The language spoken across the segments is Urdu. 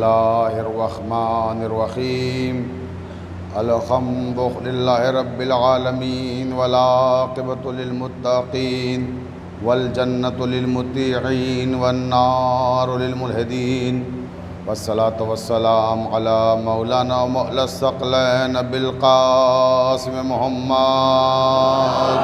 الله الرحمن الرحيم الحمد لله رب العالمين والعاقبة للمتقين والجنة للمطيعين والنار للملحدين والصلاة والسلام على مولانا ومولى الثقلين بالقاسم محمد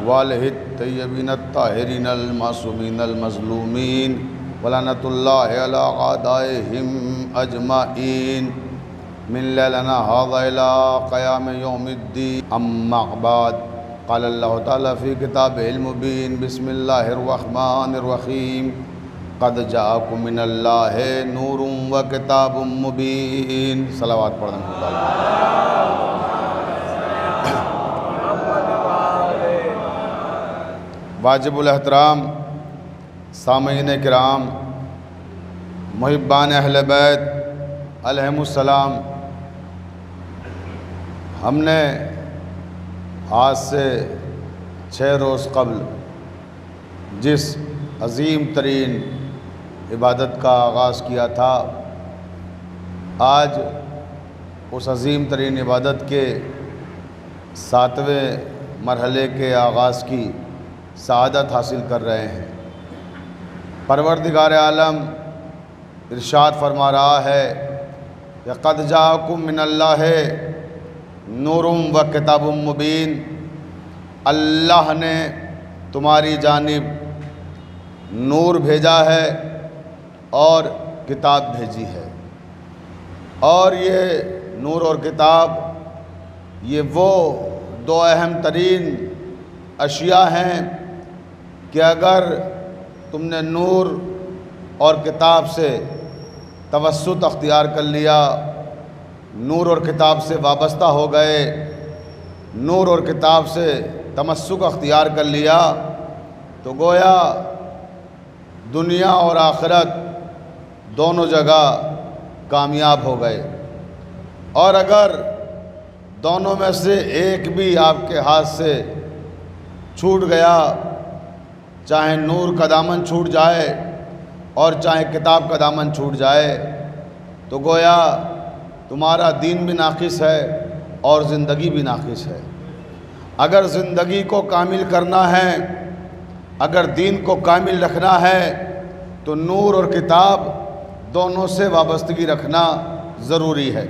وآلہ الطیبین الطاہرین المعصومین المظلومین ولعنۃ اللہ علی اعدائہم اجمعین من لیلنا ھذا الی قیام یوم الدین اما بعد قال اللہ تعالی فی کتابہ المبین بسم اللہ الرحمن الرحیم قد جاءکم من اللہ نور و کتاب مبین صلوات پڑھنے کو واجب الاحترام سامعین کرام محبان اہل بیت علیہم السلام، ہم نے آج سے 6 روز قبل جس عظیم ترین عبادت کا آغاز کیا تھا، آج اس عظیم ترین عبادت کے 7ویں مرحلے کے آغاز کی سعادت حاصل کر رہے ہیں۔ پروردگار عالم ارشاد فرما رہا ہے کہ قد جاءکم من اللہ نور و کتاب مبین، اللہ نے تمہاری جانب نور بھیجا ہے اور کتاب بھیجی ہے، اور یہ نور اور کتاب یہ وہ 2 اہم ترین اشیاء ہیں کہ اگر تم نے نور اور کتاب سے توسط اختیار کر لیا، نور اور کتاب سے وابستہ ہو گئے، نور اور کتاب سے تمسک اختیار کر لیا، تو گویا دنیا اور آخرت دونوں جگہ کامیاب ہو گئے۔ اور اگر دونوں میں سے ایک بھی آپ کے ہاتھ سے چھوٹ گیا، چاہے نور کا دامن چھوٹ جائے اور چاہے کتاب کا دامن چھوٹ جائے، تو گویا تمہارا دین بھی ناقص ہے اور زندگی بھی ناقص ہے۔ اگر زندگی کو کامل کرنا ہے، اگر دین کو کامل رکھنا ہے، تو نور اور کتاب دونوں سے وابستگی رکھنا ضروری ہے۔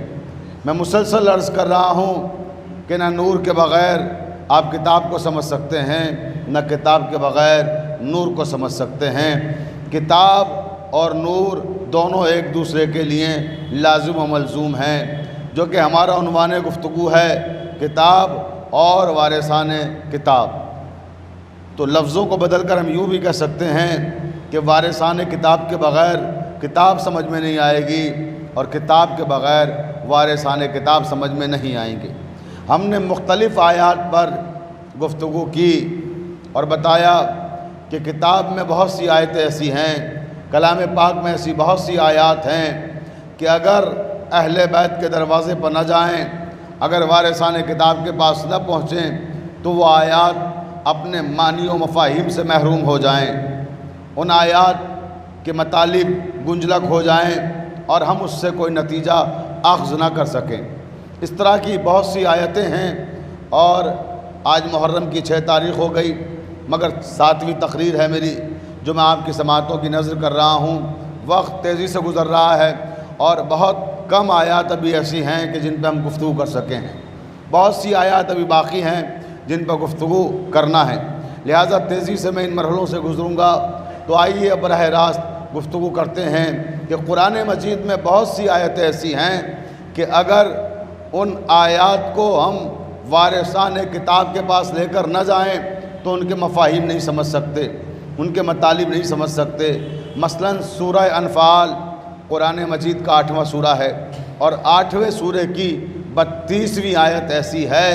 میں مسلسل عرض کر رہا ہوں کہ نہ نور کے بغیر آپ کتاب کو سمجھ سکتے ہیں، نہ کتاب کے بغیر نور کو سمجھ سکتے ہیں۔ کتاب اور نور دونوں ایک دوسرے کے لیے لازم و ملزوم ہیں، جو کہ ہمارا عنوان گفتگو ہے کتاب اور وارثان کتاب۔ تو لفظوں کو بدل کر ہم یوں بھی کہہ سکتے ہیں کہ وارثان کتاب کے بغیر کتاب سمجھ میں نہیں آئے گی، اور کتاب کے بغیر وارثان کتاب سمجھ میں نہیں آئیں گے۔ ہم نے مختلف آیات پر گفتگو کی اور بتایا کہ کتاب میں بہت سی آیتیں ایسی ہیں، کلام پاک میں ایسی بہت سی آیات ہیں کہ اگر اہل بیت کے دروازے پر نہ جائیں، اگر وارثان کتاب کے پاس نہ پہنچیں، تو وہ آیات اپنے معنی و مفاہیم سے محروم ہو جائیں، ان آیات کے مطالب گنجلک ہو جائیں اور ہم اس سے کوئی نتیجہ اخذ نہ کر سکیں۔ اس طرح کی بہت سی آیتیں ہیں، اور آج محرم کی 6 تاریخ ہو گئی، مگر 7ویں تقریر ہے میری جو میں آپ کی سماعتوں کی نظر کر رہا ہوں۔ وقت تیزی سے گزر رہا ہے اور بہت کم آیات ابھی ایسی ہیں کہ جن پہ ہم گفتگو کر سکیں ہیں، بہت سی آیات ابھی باقی ہیں جن پہ گفتگو کرنا ہے، لہٰذا تیزی سے میں ان مرحلوں سے گزروں گا۔ تو آئیے براہ راست گفتگو کرتے ہیں کہ قرآن مجید میں بہت سی آیتیں ایسی ہیں کہ اگر ان آیات کو ہم وارثان کتاب کے پاس لے کر نہ جائیں تو ان کے مفاہیم نہیں سمجھ سکتے، ان کے مطالب نہیں سمجھ سکتے۔ مثلا سورہ انفال قرآن مجید کا 8واں سورہ ہے، اور 8ویں سورے کی 32ویں آیت ایسی ہے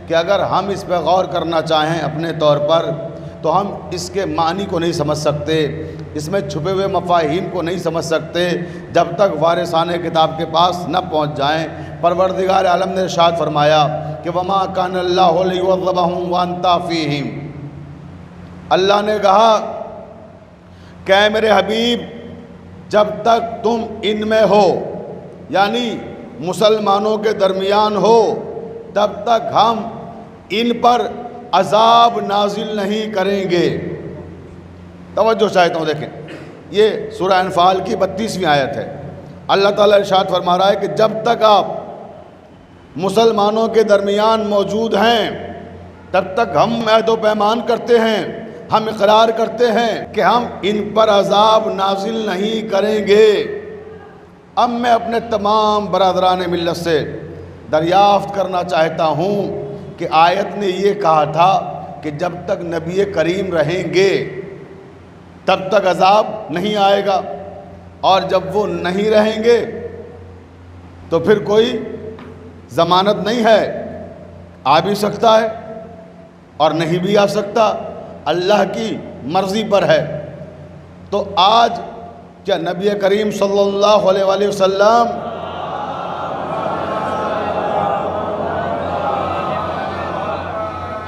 کہ اگر ہم اس پہ غور کرنا چاہیں اپنے طور پر تو ہم اس کے معنی کو نہیں سمجھ سکتے، اس میں چھپے ہوئے مفاہیم کو نہیں سمجھ سکتے جب تک وارثان کتاب کے پاس نہ پہنچ جائیں۔ پروردگار عالم نے ارشاد فرمایا کہ وما کان اللہ لیعذبہم وانت فیہم، اللہ نے کہا کہ اے میرے حبیب جب تک تم ان میں ہو، یعنی مسلمانوں کے درمیان ہو، تب تک ہم ان پر عذاب نازل نہیں کریں گے۔ توجہ چاہتا ہوں، دیکھیں یہ سورہ انفال کی 32ویں آیت ہے۔ اللہ تعالیٰ ارشاد فرما رہا ہے کہ جب تک آپ مسلمانوں کے درمیان موجود ہیں تب تک ہم عہد و پیمان کرتے ہیں، ہم اقرار کرتے ہیں کہ ہم ان پر عذاب نازل نہیں کریں گے۔ اب میں اپنے تمام برادران ملت سے دریافت کرنا چاہتا ہوں کہ آیت نے یہ کہا تھا کہ جب تک نبی کریم رہیں گے تب تک عذاب نہیں آئے گا، اور جب وہ نہیں رہیں گے تو پھر کوئی ضمانت نہیں ہے، آ بھی سکتا ہے اور نہیں بھی آ سکتا، اللہ کی مرضی پر ہے۔ تو آج کیا نبی کریم صلی اللہ علیہ وآلہ وسلم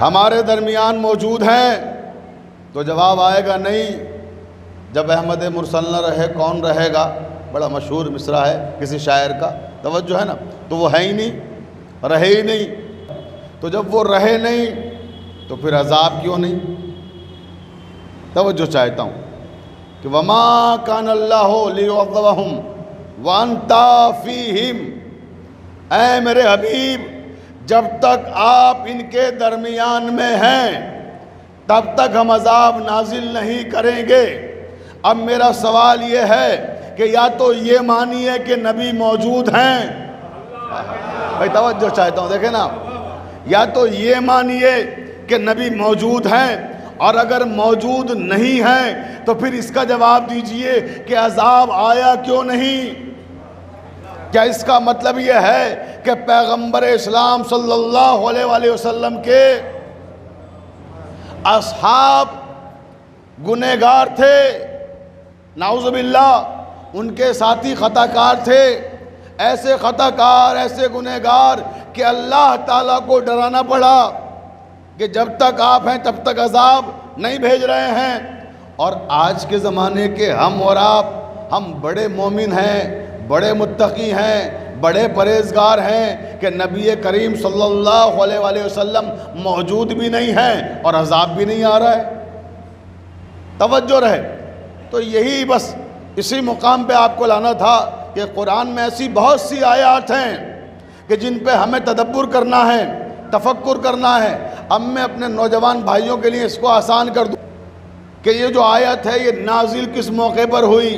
ہمارے درمیان موجود ہیں؟ تو جواب آئے گا نہیں۔ جب احمد مرسل نہ رہے کون رہے گا، بڑا مشہور مصرع ہے کسی شاعر کا، توجہ ہے نا، تو وہ ہے ہی نہیں، رہے ہی نہیں۔ تو جب وہ رہے نہیں تو پھر عذاب کیوں نہیں؟ توجہ چاہتا ہوں کہ وَمَا كَانَ اللَّهُ لِيُعَذِّبَهُمْ وَأَنْتَ فِيهِمْ، اے میرے حبیب جب تک آپ ان کے درمیان میں ہیں تب تک ہم عذاب نازل نہیں کریں گے۔ اب میرا سوال یہ ہے کہ یا تو یہ مانیے کہ نبی موجود ہیں، بھائی توجہ چاہتا ہوں، دیکھیں نا، یا تو یہ مانیے کہ نبی موجود ہیں، اور اگر موجود نہیں ہیں تو پھر اس کا جواب دیجئے کہ عذاب آیا کیوں نہیں؟ کیا اس کا مطلب یہ ہے کہ پیغمبر اسلام صلی اللہ علیہ وآلہ وسلم کے اصحاب گنہگار تھے؟ نعوذ باللہ، ان کے ساتھی خطا کار تھے، ایسے خطا کار، ایسے گنہگار کہ اللہ تعالیٰ کو ڈرانا پڑا کہ جب تک آپ ہیں تب تک عذاب نہیں بھیج رہے ہیں۔ اور آج کے زمانے کے ہم اور آپ، ہم بڑے مومن ہیں، بڑے متقی ہیں، بڑے پرہیزگار ہیں کہ نبی کریم صلی اللہ علیہ وآلہ وسلم موجود بھی نہیں ہیں اور عذاب بھی نہیں آ رہا ہے۔ توجہ رہے۔ تو یہی بس اسی مقام پہ آپ کو لانا تھا کہ قرآن میں ایسی بہت سی آیات ہیں کہ جن پہ ہمیں تدبر کرنا ہے، تفکر کرنا ہے۔ اب میں اپنے نوجوان بھائیوں کے لیے اس کو آسان کر دوں کہ یہ جو آیت ہے یہ نازل کس موقع پر ہوئی،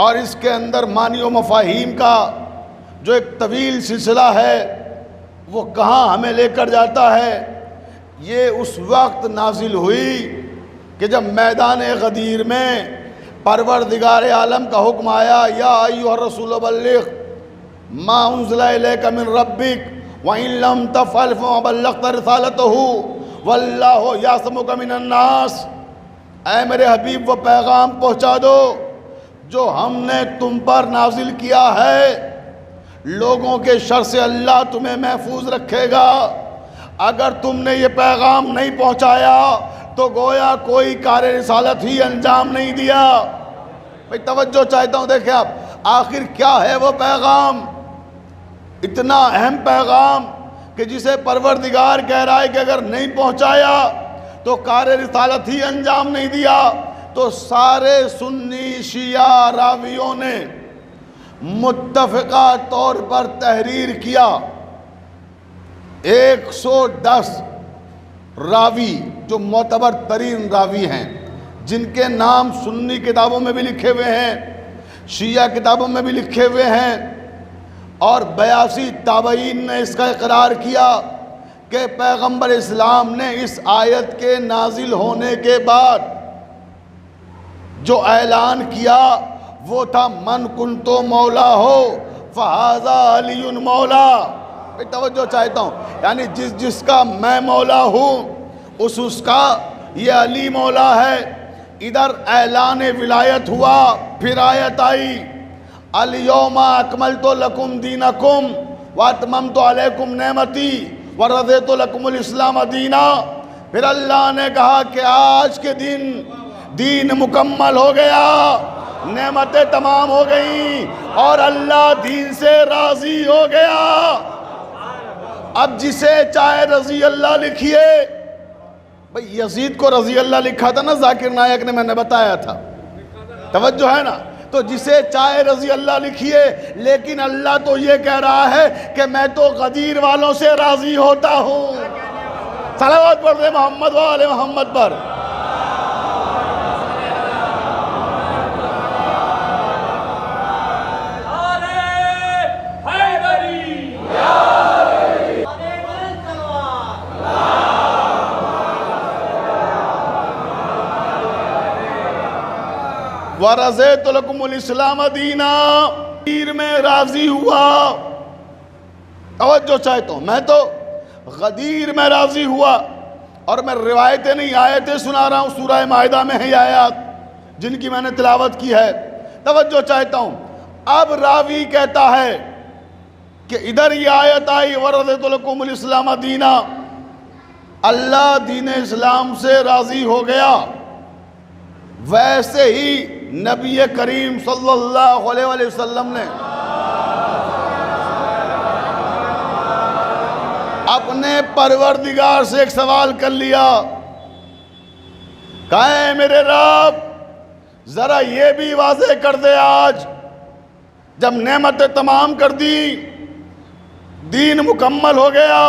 اور اس کے اندر معنی و مفاہیم کا جو ایک طویل سلسلہ ہے وہ کہاں ہمیں لے کر جاتا ہے۔ یہ اس وقت نازل ہوئی کہ جب میدان غدیر میں پروردگار عالم کا حکم آیا، یا ایھا الرسول بلغ ما انزل الیک من ربک وان لم تفعل فما بلغت رسالتہ واللہ یعصمک من الناس، اے میرے حبیب وہ پیغام پہنچا دو جو ہم نے تم پر نازل کیا ہے، لوگوں کے شر سے اللہ تمہیں محفوظ رکھے گا۔ اگر تم نے یہ پیغام نہیں پہنچایا تو گویا کوئی کار رسالت ہی انجام نہیں دیا۔ بھئی توجہ چاہتا ہوں، دیکھیں آپ آخر کیا ہے وہ پیغام، اتنا اہم پیغام کہ جسے پروردگار کہہ رہا ہے کہ اگر نہیں پہنچایا تو کار رسالت ہی انجام نہیں دیا۔ تو سارے سنی شیعہ راویوں نے متفقہ طور پر تحریر کیا، 110 راوی جو معتبر ترین راوی ہیں، جن کے نام سنی کتابوں میں بھی لکھے ہوئے ہیں، شیعہ کتابوں میں بھی لکھے ہوئے ہیں، اور 82 تابعین نے اس کا اقرار کیا کہ پیغمبر اسلام نے اس آیت کے نازل ہونے کے بعد جو اعلان کیا وہ تھا من کنتو مولا ہو فہذا علی مولا۔ توجہ چاہتا ہوں، یعنی جس کا میں مولا ہوں اس کا یہ علی مولا ہے۔ ادھر اعلان ولایت ہوا، پھر آیت آئی الیوم اکملت لکم دینکم واتممت علیکم نعمتی ورضیت لکم الاسلام دینا۔ پھر اللہ نے کہا کہ آج کے دن دین مکمل ہو گیا، نعمتیں تمام ہو گئیں اور اللہ دین سے راضی ہو گیا۔ اب جسے چاہے رضی اللہ لکھیے، بھئی یزید کو رضی اللہ لکھا تھا نا ذاکر نائک نے، میں نے بتایا تھا، توجہ ہے نا؟ تو جسے چاہے رضی اللہ لکھیے، لیکن اللہ تو یہ کہہ رہا ہے کہ میں تو غدیر والوں سے راضی ہوتا ہوں۔ صلوات پڑھ دے محمد و آل محمد پر۔ وَرَضَيْتُ لَكُمُ الْإِسْلَامَ دِينًا، غدیر میں راضی ہوا۔ توجہ چاہتا ہوں، میں تو غدیر میں راضی ہوا، اور میں روایتیں نہیں آیتیں سنا رہا ہوں، سورہ مائدہ میں ہے یہ آیات جن کی میں نے تلاوت کی ہے۔ توجہ چاہتا ہوں، اب راوی کہتا ہے کہ ادھر یہ آیت آئی وَرَضَيْتُ لَكُمُ الْإِسْلَامَ دِينًا، اللہ دین اسلام سے راضی ہو گیا۔ ویسے ہی نبی کریم صلی اللہ علیہ وسلم نے اپنے پروردگار سے ایک سوال کر لیا، کہا ہے میرے رب ذرا یہ بھی واضح کر دے، آج جب نعمتیں تمام کر دی، دین مکمل ہو گیا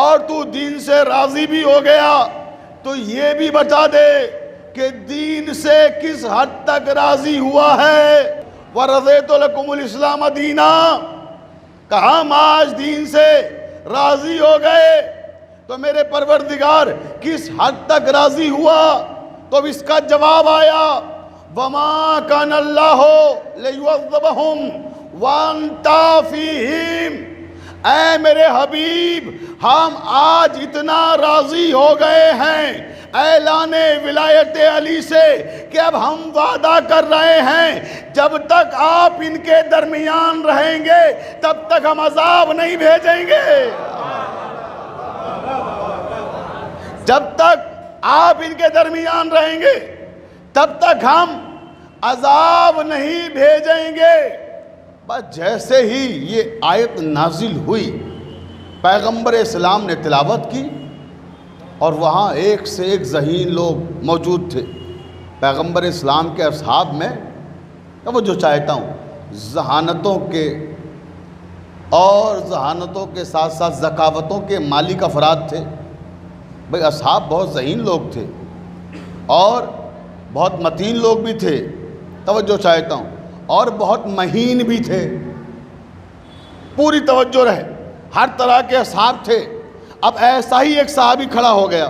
اور تو دین سے راضی بھی ہو گیا، تو یہ بھی بتا دے کہ دین سے کس حد تک راضی ہوا ہے۔ وَرَضَيْتُ لَكُمُ الْإِسْلَامَ دِينًا، کہ ہم آج دین سے راضی ہو گئے، تو میرے پروردگار کس حد تک راضی ہوا؟ تو اس کا جواب آیا وَمَا كَانَ اللَّهُ لِيُعَذِّبَهُمْ وَأَنْتَ فِيهِمْ، اے میرے حبیب ہم آج اتنا راضی ہو گئے ہیں اعلان ولایت علی سے کہ اب ہم وعدہ کر رہے ہیں جب تک آپ ان کے درمیان رہیں گے تب تک ہم عذاب نہیں بھیجیں گے، جب تک آپ ان کے درمیان رہیں گے تب تک ہم عذاب نہیں بھیجیں گے۔ بس جیسے ہی یہ آیت نازل ہوئی، پیغمبر اسلام نے تلاوت کی، اور وہاں ایک سے ایک ذہین لوگ موجود تھے۔ پیغمبر اسلام کے اصحاب میں وہ جو چاہتا ہوں ذہانتوں کے اور ذہانتوں کے ساتھ ساتھ ذکاوتوں کے مالک افراد تھے۔ بھئی اصحاب بہت ذہین لوگ تھے اور بہت متین لوگ بھی تھے، توجہ چاہتا ہوں، اور بہت مہین بھی تھے، پوری توجہ رہے، ہر طرح کے اصحاب تھے۔ اب ایسا ہی ایک صحابی کھڑا ہو گیا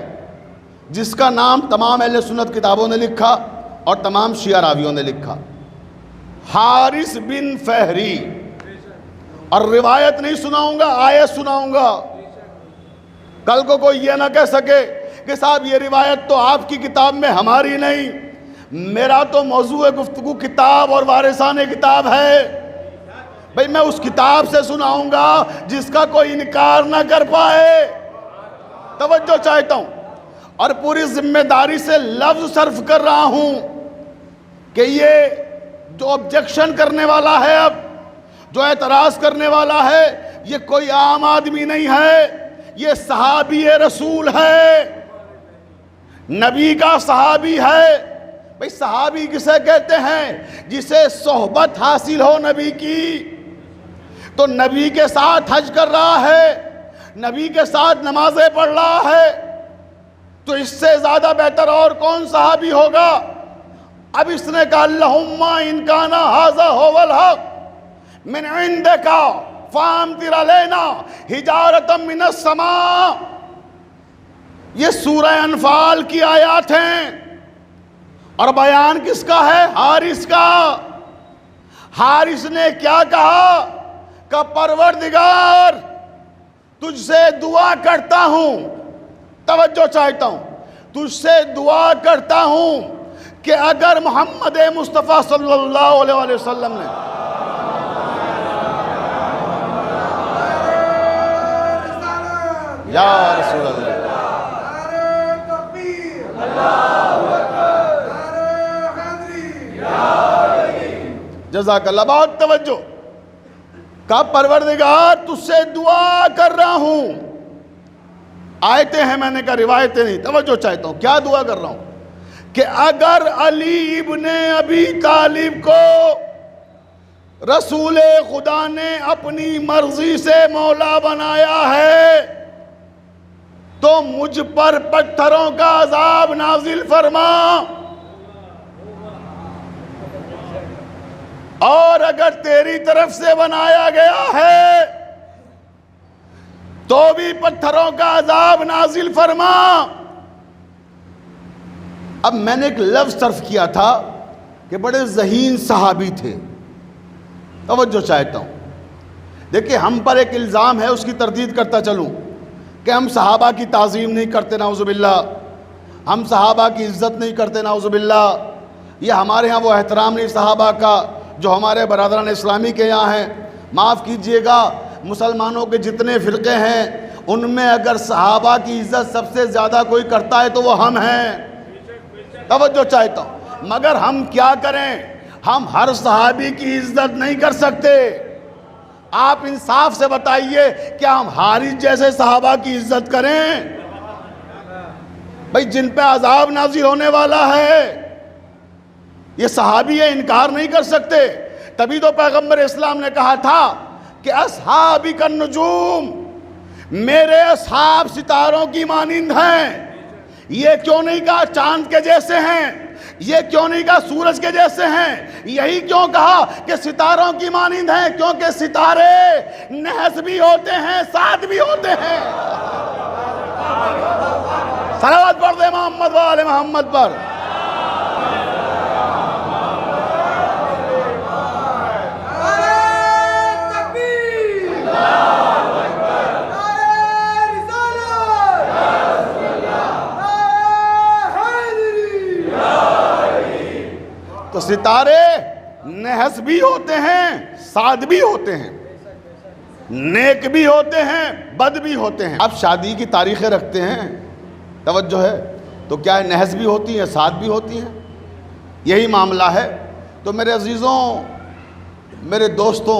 جس کا نام تمام اہل سنت کتابوں نے لکھا اور تمام شیعہ راویوں نے لکھا، حارث بن فہری۔ اور روایت نہیں سناؤں گا، آیت سناؤں گا، کل کو کوئی یہ نہ کہہ سکے کہ صاحب یہ روایت تو آپ کی کتاب میں ہماری نہیں، میرا تو موضوع گفتگو کتاب اور وارثان کتاب ہے۔ بھئی میں اس کتاب سے سناؤں گا جس کا کوئی انکار نہ کر پائے۔ توجہ چاہتا ہوں اور پوری ذمہ داری سے لفظ صرف کر رہا ہوں کہ یہ جو آبجیکشن کرنے والا ہے، اب جو اعتراض کرنے والا ہے، یہ کوئی عام آدمی نہیں ہے، یہ صحابی رسول ہے، نبی کا صحابی ہے۔ بھئی صحابی کسے کہتے ہیں؟ جسے صحبت حاصل ہو نبی کی، تو نبی کے ساتھ حج کر رہا ہے، نبی کے ساتھ نمازیں پڑھ رہا ہے، تو اس سے زیادہ بہتر اور کون صحابی ہوگا؟ اب اس نے کہا اللہم ان کان ھذا ھو الحق من عندک فامطر علینا حجارۃ من السماء۔ یہ سورہ انفال کی آیات ہیں اور بیان کس کا ہے؟ حارث کا۔ حارث نے کیا کہا کہ پروردگار تجھ سے دعا کرتا ہوں، توجہ چاہتا ہوں، تجھ سے دعا کرتا ہوں کہ اگر محمد مصطفیٰ صلی اللہ علیہ وسلم نے یا رسول اللہ جزاک اللہ، بہت توجہ. کہا پروردگار تجھ سے دعا کر رہا ہوں. آیتیں ہیں، میں نے کہا روایتیں نہیں. توجہ چاہتا ہوں، کیا دعا کر رہا ہوں کہ اگر علی ابن ابی طالب کو رسول خدا نے اپنی مرضی سے مولا بنایا ہے تو مجھ پر پتھروں کا عذاب نازل فرما، اور اگر تیری طرف سے بنایا گیا ہے تو بھی پتھروں کا عذاب نازل فرما. اب میں نے ایک لفظ صرف کیا تھا کہ بڑے ذہین صحابی تھے. توجہ چاہتا ہوں. دیکھیں ہم پر ایک الزام ہے، اس کی تردید کرتا چلوں کہ ہم صحابہ کی تعظیم نہیں کرتے، نعوذ باللہ. ہم صحابہ کی عزت نہیں کرتے، نعوذ باللہ. یہ ہمارے ہاں وہ احترام نہیں صحابہ کا جو ہمارے برادران اسلامی کے یہاں ہیں. معاف کیجئے گا، مسلمانوں کے جتنے فرقے ہیں ان میں اگر صحابہ کی عزت سب سے زیادہ کوئی کرتا ہے تو وہ ہم ہیں. توجہ چاہتا ہوں. مگر ہم کیا کریں؟ ہم ہر صحابی کی عزت نہیں کر سکتے. آپ انصاف سے بتائیے کیا ہم حارث جیسے صحابہ کی عزت کریں؟ بھئی جن پہ عذاب نازل ہونے والا ہے یہ صحابی ہے، انکار نہیں کر سکتے. تبھی تو پیغمبر اسلام نے کہا تھا کہ اصحابی کا نجوم، میرے اصحاب ستاروں کی مانند ہیں. یہ کیوں نہیں کہا چاند کے جیسے ہیں؟ یہ کیوں نہیں کہا سورج کے جیسے ہیں؟ یہی کیوں کہا کہ ستاروں کی مانند ہیں؟ کیونکہ ستارے نحس بھی ہوتے ہیں، سات بھی ہوتے ہیں. صلوات پڑھ دے محمد و آل محمد پر. تو ستارے نحس بھی ہوتے ہیں، سعد بھی ہوتے ہیں، نیک بھی ہوتے ہیں، بد بھی ہوتے ہیں. اب شادی کی تاریخیں رکھتے ہیں، توجہ ہے، تو کیا ہے نحس بھی ہوتی ہیں، سعد بھی ہوتی ہیں. یہی معاملہ ہے. تو میرے عزیزوں، میرے دوستوں،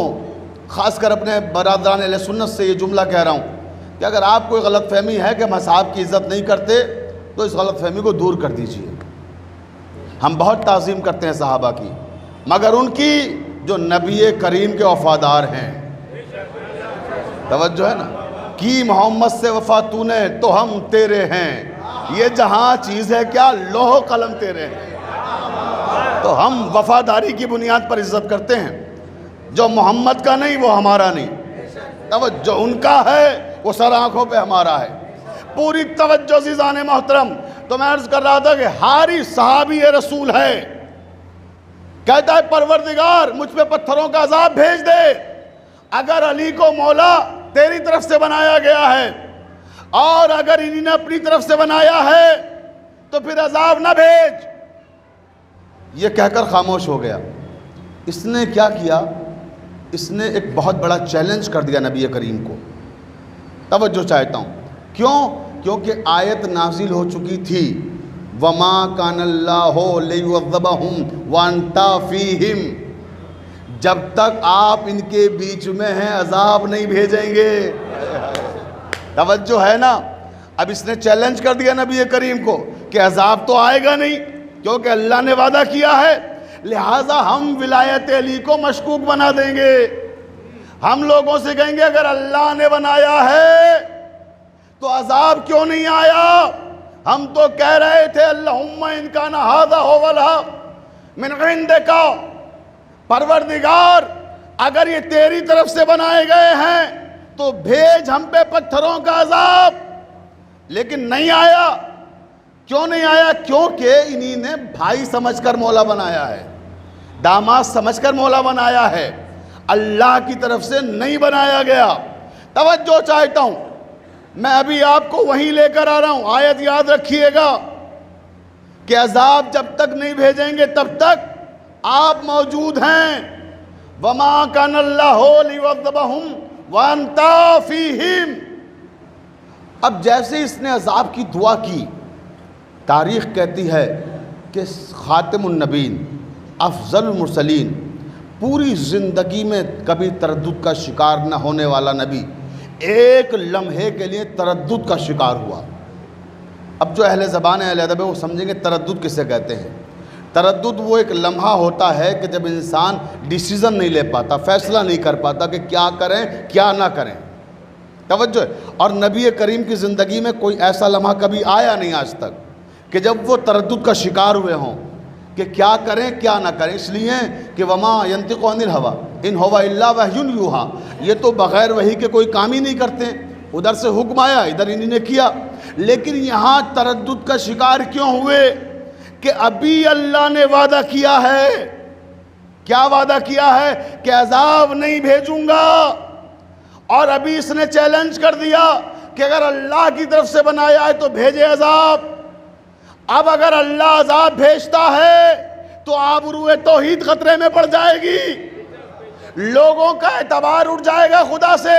خاص کر اپنے برادران اہل سنت سے یہ جملہ کہہ رہا ہوں کہ اگر آپ کوئی غلط فہمی ہے کہ ہم اصحاب کی عزت نہیں کرتے تو اس غلط فہمی کو دور کر دیجئے. ہم بہت تعظیم کرتے ہیں صحابہ کی، مگر ان کی جو نبی کریم کے وفادار ہیں. توجہ ہے نا. کی محمد سے وفا تو نے تو ہم تیرے ہیں، یہ جہاں چیز ہے کیا لوح و قلم تیرے ہیں. تو ہم وفاداری کی بنیاد پر عزت کرتے ہیں. جو محمد کا نہیں وہ ہمارا نہیں. توجہ ان کا ہے وہ سر آنکھوں پہ ہمارا ہے. پوری توجہ عزیزان محترم. تو میں عرض کر رہا تھا کہ حارث صحابی رسول ہے، کہتا ہے پروردگار مجھ پہ پتھروں کا عذاب بھیج دے. اگر علی کو مولا تیری طرف سے بنایا گیا ہے اور اگر انہی نے اپنی طرف سے بنایا ہے تو پھر عذاب نہ بھیج. یہ کہہ کر خاموش ہو گیا. اس نے کیا کیا؟ اس نے ایک بہت بڑا چیلنج کر دیا نبی کریم کو. توجہ چاہتا ہوں. کیوں؟ کیونکہ آیت نازل ہو چکی تھی وَمَا كَانَ اللَّهُ لِيُعَذِّبَهُمْ وَأَنْتَ فِيهِمْ. جب تک آپ ان کے بیچ میں ہیں عذاب نہیں بھیجیں گے. توجہ ہے نا. اب اس نے چیلنج کر دیا نبی کریم کو کہ عذاب تو آئے گا نہیں کیونکہ اللہ نے وعدہ کیا ہے، لہٰذا ہم ولایت علی کو مشکوک بنا دیں گے. ہم لوگوں سے کہیں گے اگر اللہ نے بنایا ہے تو عذاب کیوں نہیں آیا؟ ہم تو کہہ رہے تھے اللہم ان کان ھذا ھو الحق من عندک، پروردگار اگر یہ تیری طرف سے بنائے گئے ہیں تو بھیج ہم پہ پتھروں کا عذاب. لیکن نہیں آیا. کیوں نہیں آیا؟ کیونکہ انہی نے بھائی سمجھ کر مولا بنایا ہے، داماد سمجھ کر مولا بنایا ہے، اللہ کی طرف سے نہیں بنایا گیا. توجہ چاہتا ہوں. میں ابھی آپ کو وہیں لے کر آ رہا ہوں. آیت یاد رکھیے گا کہ عذاب جب تک نہیں بھیجیں گے تب تک آپ موجود ہیں. وَمَا كَانَ اللَّهُ لِيُعَذِّبَهُمْ وَأَنْتَ فِيهِمْ. اب جیسے اس نے عذاب کی دعا کی، تاریخ کہتی ہے کہ خاتم النبیین، افضل المرسلین، پوری زندگی میں کبھی تردد کا شکار نہ ہونے والا نبی ایک لمحے کے لیے تردد کا شکار ہوا۔ اب جو اہل زبان اہل ادب ہے وہ سمجھیں گے تردد کسے کہتے ہیں۔ تردد وہ ایک لمحہ ہوتا ہے کہ جب انسان ڈیسیزن نہیں لے پاتا، فیصلہ نہیں کر پاتا کہ کیا کریں کیا نہ کریں۔ توجہ ہے۔ اور نبی کریم کی زندگی میں کوئی ایسا لمحہ کبھی آیا نہیں آج تک کہ جب وہ تردد کا شکار ہوئے ہوں کہ کیا کریں کیا نہ کریں، اس لیے کہ وما ینطق عن الہویٰ ان ہو الا وحی یوحیٰ، یہ تو بغیر وحی کے کوئی کام ہی نہیں کرتے، ادھر سے حکم آیا ادھر انہی نے کیا۔ لیکن یہاں تردد کا شکار کیوں ہوئے کہ ابھی اللہ نے وعدہ کیا ہے، کیا وعدہ کیا ہے کہ عذاب نہیں بھیجوں گا، اور ابھی اس نے چیلنج کر دیا کہ اگر اللہ کی طرف سے بنایا ہے تو بھیجے عذاب۔ اب اگر اللہ عذاب بھیجتا ہے تو آبروئے توحید خطرے میں پڑ جائے گی، لوگوں کا اعتبار اٹھ جائے گا خدا سے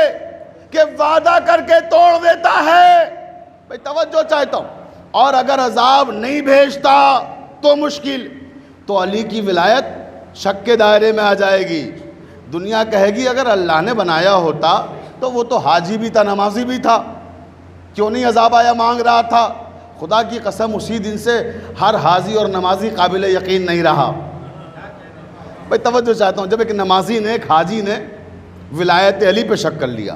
کہ وعدہ کر کے توڑ دیتا ہے۔ بھئی توجہ چاہتا ہوں۔ اور اگر عذاب نہیں بھیجتا تو مشکل، تو علی کی ولایت شک کے دائرے میں آ جائے گی۔ دنیا کہے گی اگر اللہ نے بنایا ہوتا تو وہ تو حاجی بھی تھا، نمازی بھی تھا، کیوں نہیں عذاب آیا مانگ رہا تھا۔ خدا کی قسم اسی دن سے ہر حاجی اور نمازی قابل یقین نہیں رہا۔ بھئی توجہ چاہتا ہوں، جب ایک نمازی نے ایک حاجی نے ولایت علی پہ شک کر لیا،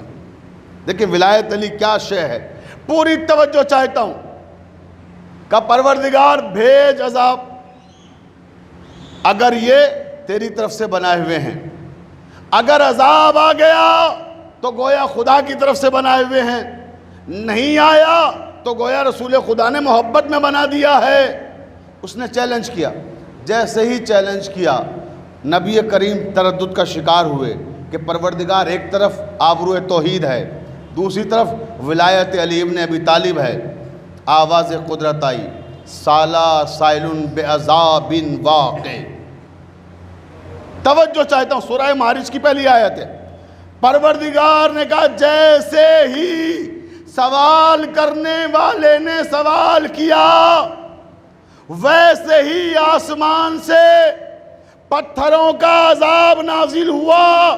دیکھیں ولایت علی کیا شے ہے، پوری توجہ چاہتا ہوں کہ پروردگار بھیج عذاب، اگر یہ تیری طرف سے بنائے ہوئے ہیں، اگر عذاب آ گیا تو گویا خدا کی طرف سے بنائے ہوئے ہیں، نہیں آیا تو گویا رسول خدا نے محبت میں بنا دیا ہے۔ اس نے چیلنج کیا، جیسے ہی چیلنج کیا نبی کریم تردد کا شکار ہوئے کہ پروردگار ایک طرف آبرو توحید ہے، دوسری طرف ولایت علی ابن ابی طالب ہے۔ آواز قدرت آئی، سالا سائل بعذاب واقع۔ توجہ چاہتا ہوں، سورہ معارج کی پہلی آیت ہے۔ پروردگار نے کہا جیسے ہی سوال کرنے والے نے سوال کیا ویسے ہی آسمان سے پتھروں کا عذاب نازل ہوا۔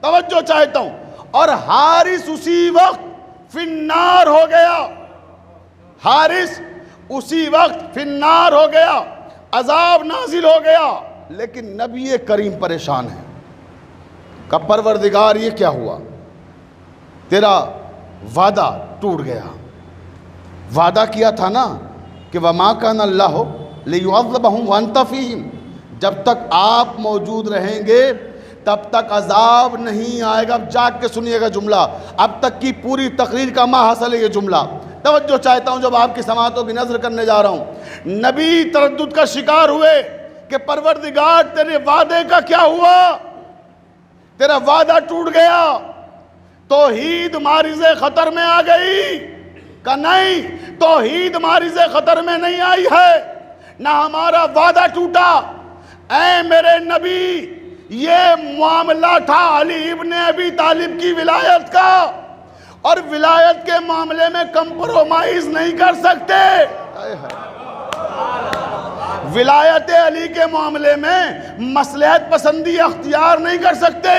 توجہ چاہتا ہوں، اور حارث اسی وقت فی النار ہو گیا، حارث اسی وقت فی النار ہو گیا، عذاب نازل ہو گیا۔ لیکن نبی کریم پریشان ہے کہ پروردگار یہ کیا ہوا، تیرا وعدہ ٹوٹ گیا، وعدہ کیا تھا نا کہ وَمَا كَانَ اللَّهُ لِيُعَذِّبَهُمْ وَأَنْتَ فِيهِمْ، جب تک آپ موجود رہیں گے تب تک عذاب نہیں آئے گا۔ اب جاگ کے سنیے گا جملہ، اب تک کی پوری تقریر کا ماحصل ہے یہ جملہ۔ توجہ چاہتا ہوں، جب آپ کی سماعتوں کی نظر کرنے جا رہا ہوں، نبی تردد کا شکار ہوئے کہ پروردگار تیرے وعدے کا کیا ہوا، تیرا وعدہ ٹوٹ گیا، توحید معرض خطر میں آ گئی کہ نہیں، توحید معرض خطر میں نہیں آئی ہے، نہ ہمارا وعدہ ٹوٹا۔ اے میرے نبی، یہ معاملہ تھا علی ابن ابی طالب کی ولایت کا، اور ولایت کے معاملے میں کمپرومائز نہیں کر سکتے۔ ولایت علی کے معاملے میں مصلحت پسندی اختیار نہیں کر سکتے،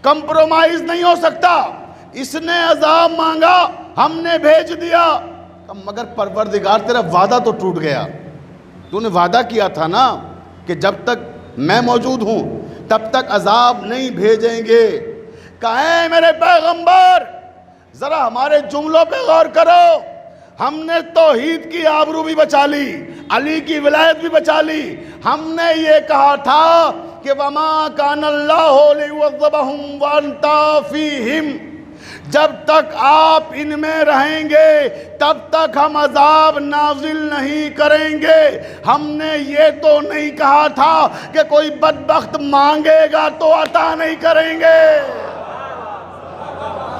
کمپرومائز نہیں ہو سکتا۔ اس نے عذاب مانگا، ہم نے بھیج دیا، مگر پروردگار تیرا وعدہ تو ٹوٹ گیا، تو نے وعدہ کیا تھا نا کہ جب تک میں موجود ہوں تب تک عذاب نہیں بھیجیں گے۔ کہیں میرے پیغمبر ذرا ہمارے جملوں پہ غور کرو، ہم نے توحید کی آبرو بھی بچا لی، علی کی ولایت بھی بچا لی۔ ہم نے یہ کہا تھا کہ وَمَا كَانَ اللَّهُ لِيُعَذِّبَهُمْ وَأَنْتَ فِيهِمْ، جب تک آپ ان میں رہیں گے تب تک ہم عذاب نازل نہیں کریں گے۔ ہم نے یہ تو نہیں کہا تھا کہ کوئی بدبخت مانگے گا تو عطا نہیں کریں گے۔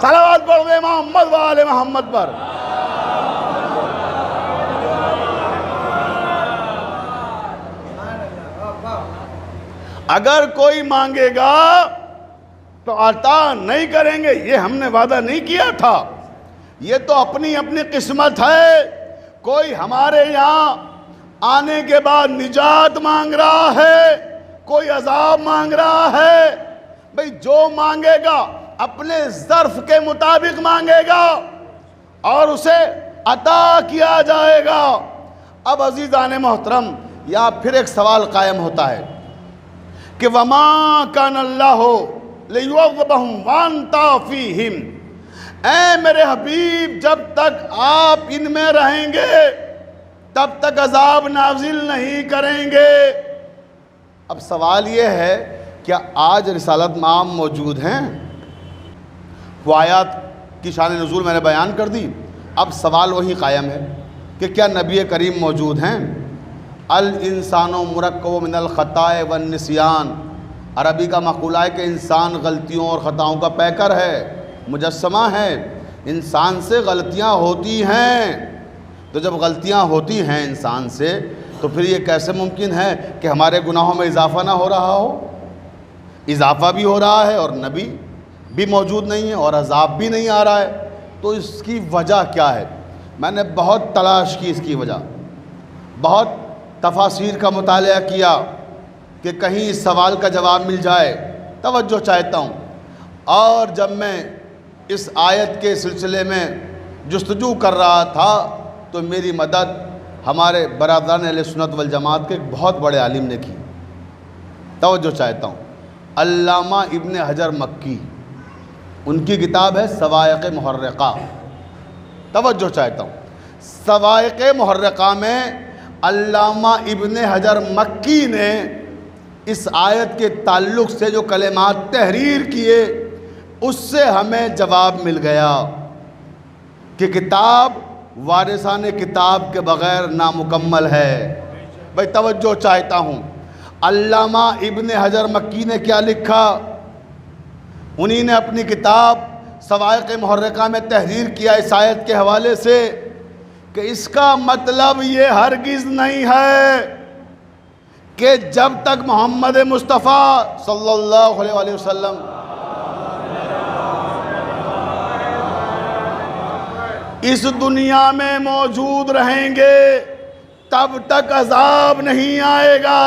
صلوات پڑھ دے محمد و آل محمد پر۔ اگر کوئی مانگے گا تو عطا نہیں کریں گے، یہ ہم نے وعدہ نہیں کیا تھا، یہ تو اپنی اپنی قسمت ہے۔ کوئی ہمارے یہاں آنے کے بعد نجات مانگ رہا ہے، کوئی عذاب مانگ رہا ہے، بھئی جو مانگے گا اپنے ظرف کے مطابق مانگے گا اور اسے عطا کیا جائے گا۔ اب عزیزان محترم، یہاں پھر ایک سوال قائم ہوتا ہے کہ وَمَا كَانَ اللَّهُ لِيُعَذِّبَهُمْ وَأَنْتَ فِيهِمْ، اے میرے حبیب جب تک آپ ان میں رہیں گے تب تک عذاب نازل نہیں کریں گے۔ اب سوال یہ ہے کیا آج رسالت مآب موجود ہیں؟ وہ آیات کی شان نزول میں نے بیان کر دی، اب سوال وہی قائم ہے کہ کیا نبی کریم موجود ہیں؟ الانسان مرکب من الخطاء والنسیان، عربی کا مقولہ ہے کہ انسان غلطیوں اور خطاؤں کا پیکر ہے، مجسمہ ہے، انسان سے غلطیاں ہوتی ہیں۔ تو جب غلطیاں ہوتی ہیں انسان سے تو پھر یہ کیسے ممکن ہے کہ ہمارے گناہوں میں اضافہ نہ ہو رہا ہو؟ اضافہ بھی ہو رہا ہے اور نبی بھی موجود نہیں ہے اور عذاب بھی نہیں آ رہا ہے، تو اس کی وجہ کیا ہے؟ میں نے بہت تلاش کی اس کی وجہ، بہت تفاسیر کا مطالعہ کیا کہ کہیں اس سوال کا جواب مل جائے، توجہ چاہتا ہوں۔ اور جب میں اس آیت کے سلسلے میں جستجو کر رہا تھا تو میری مدد ہمارے برادران اہل سنت والجماعت کے ایک بہت بڑے عالم نے کی، توجہ چاہتا ہوں، علامہ ابن حجر مکی، ان کی کتاب ہے صواعق محرقہ، توجہ چاہتا ہوں۔ صواعق محرقہ میں علامہ ابن حجر مکی نے اس آیت کے تعلق سے جو کلمات تحریر کیے اس سے ہمیں جواب مل گیا کہ کتاب وارثان کتاب کے بغیر نامکمل ہے۔ بھئی توجہ چاہتا ہوں، علامہ ابن حجر مکی نے کیا لکھا؟ انہی نے اپنی کتاب صواعق محرقہ میں تحریر کیا اس آیت کے حوالے سے کہ اس کا مطلب یہ ہرگز نہیں ہے کہ جب تک محمد مصطفیٰ صلی اللہ علیہ وآلہ وسلم اس دنیا میں موجود رہیں گے تب تک عذاب نہیں آئے گا۔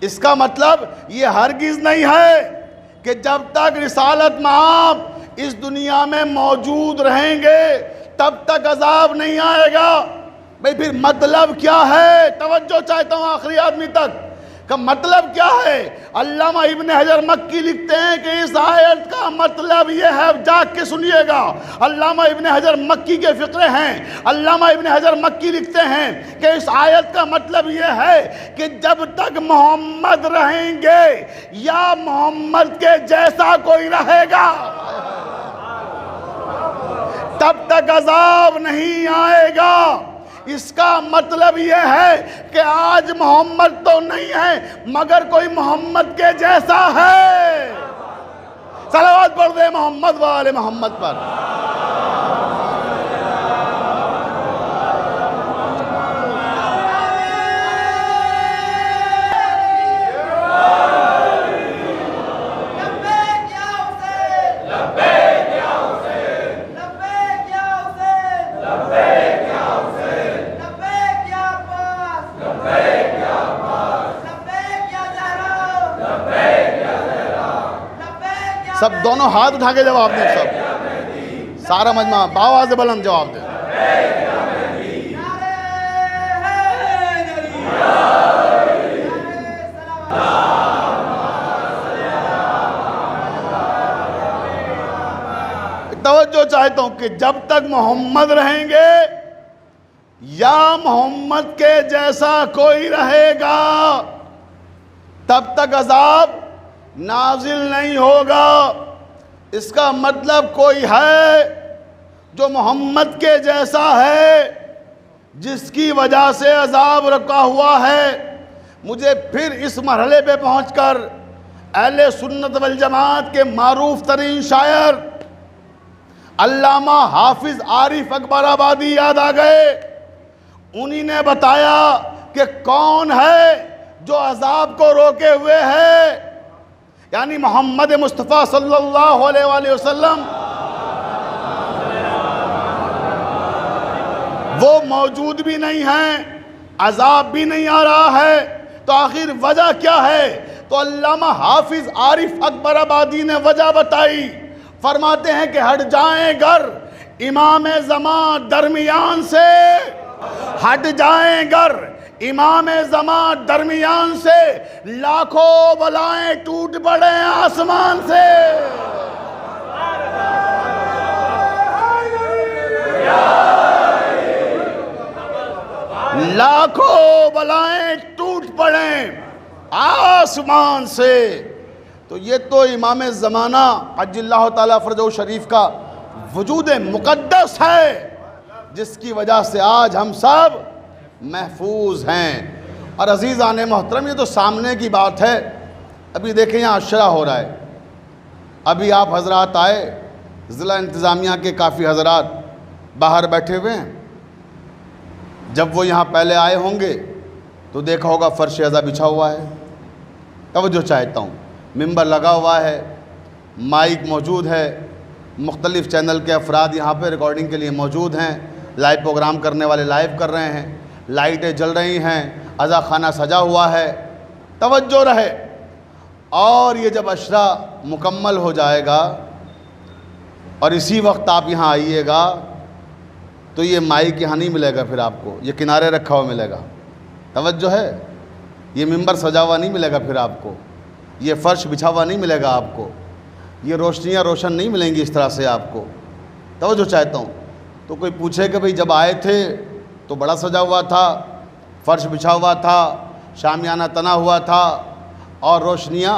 اس کا مطلب یہ ہرگز نہیں ہے کہ جب تک رسالت مآب اس دنیا میں موجود رہیں گے تب تک عذاب نہیں آئے گا۔ بھئی پھر مطلب کیا ہے؟ توجہ چاہتا ہوں آخری آدمی تک کہ مطلب کیا ہے؟ علامہ ابن حجر مکی لکھتے ہیں کہ اس آیت کا مطلب یہ ہے، جاگ کے سنیے گا، علامہ ابن حجر مکی کے فقرے ہیں۔ علامہ ابن حجر مکی لکھتے ہیں کہ اس آیت کا مطلب یہ ہے کہ جب تک محمد رہیں گے یا محمد کے جیسا کوئی رہے گا تب تک عذاب نہیں آئے گا۔ اس کا مطلب یہ ہے کہ آج محمد تو نہیں ہے مگر کوئی محمد کے جیسا ہے۔ صلوات پڑھ دے محمد و آل محمد پر۔ سب دونوں ہاتھ اٹھا کے جواب دیں، سب سارا مجمع بآواز بلند جواب دیں۔ توجہ چاہتا ہوں کہ جب تک محمد رہیں گے یا محمد کے جیسا کوئی رہے گا تب تک عذاب نازل نہیں ہوگا۔ اس کا مطلب کوئی ہے جو محمد کے جیسا ہے جس کی وجہ سے عذاب رکا ہوا ہے۔ مجھے پھر اس مرحلے پہ پہنچ کر اہل سنت والجماعت کے معروف ترین شاعر علامہ حافظ عارف اکبر آبادی یاد آ گئے۔ انہی نے بتایا کہ کون ہے جو عذاب کو روکے ہوئے ہے، یعنی محمد مصطفیٰ صلی اللہ علیہ وآلہ وسلم۔ وہ موجود بھی نہیں ہیں، عذاب بھی نہیں آ رہا ہے، تو تو آخر وجہ کیا ہے؟ تو علامہ حافظ عارف اکبر آبادی نے وجہ بتائی، فرماتے ہیں کہ ہٹ جائیں گر امام زمان درمیان سے، ہٹ جائیں گر امام زمان درمیان سے، لاکھوں بلائیں ٹوٹ پڑیں آسمان سے۔ لاکھوں بلائیں ٹوٹ پڑیں آسمان سے۔ تو یہ تو امام زمانہ عجل اللہ تعالیٰ فرجہ شریف کا وجود مقدس ہے، جس کی وجہ سے آج ہم سب محفوظ ہیں۔ اور عزیزان محترم، یہ تو سامنے کی بات ہے۔ ابھی دیکھیں یہاں عشرہ ہو رہا ہے، ابھی آپ حضرات آئے، ضلع انتظامیہ کے کافی حضرات باہر بیٹھے ہوئے ہیں۔ جب وہ یہاں پہلے آئے ہوں گے تو دیکھا ہوگا فرش ازا بچھا ہوا ہے، توجہ چاہتا ہوں، ممبر لگا ہوا ہے، مائک موجود ہے، مختلف چینل کے افراد یہاں پہ ریکارڈنگ کے لیے موجود ہیں، لائیو پروگرام کرنے والے لائیو کر رہے ہیں، لائٹیں جل رہی ہیں، عزا خانہ سجا ہوا ہے، توجہ رہے۔ اور یہ جب عشرہ مکمل ہو جائے گا اور اسی وقت آپ یہاں آئیے گا تو یہ مائک یہاں نہیں ملے گا، پھر آپ کو یہ کنارے رکھا ہوا ملے گا، توجہ ہے، یہ ممبر سجا ہوا نہیں ملے گا، پھر آپ کو یہ فرش بچھا ہوا نہیں ملے گا، آپ کو یہ روشنیاں روشن نہیں ملیں گی اس طرح سے آپ کو، توجہ چاہتا ہوں۔ تو کوئی پوچھے کہ بھئی جب آئے تھے تو بڑا سجا ہوا تھا، فرش بچھا ہوا تھا، شامیانہ تنا ہوا تھا اور روشنیاں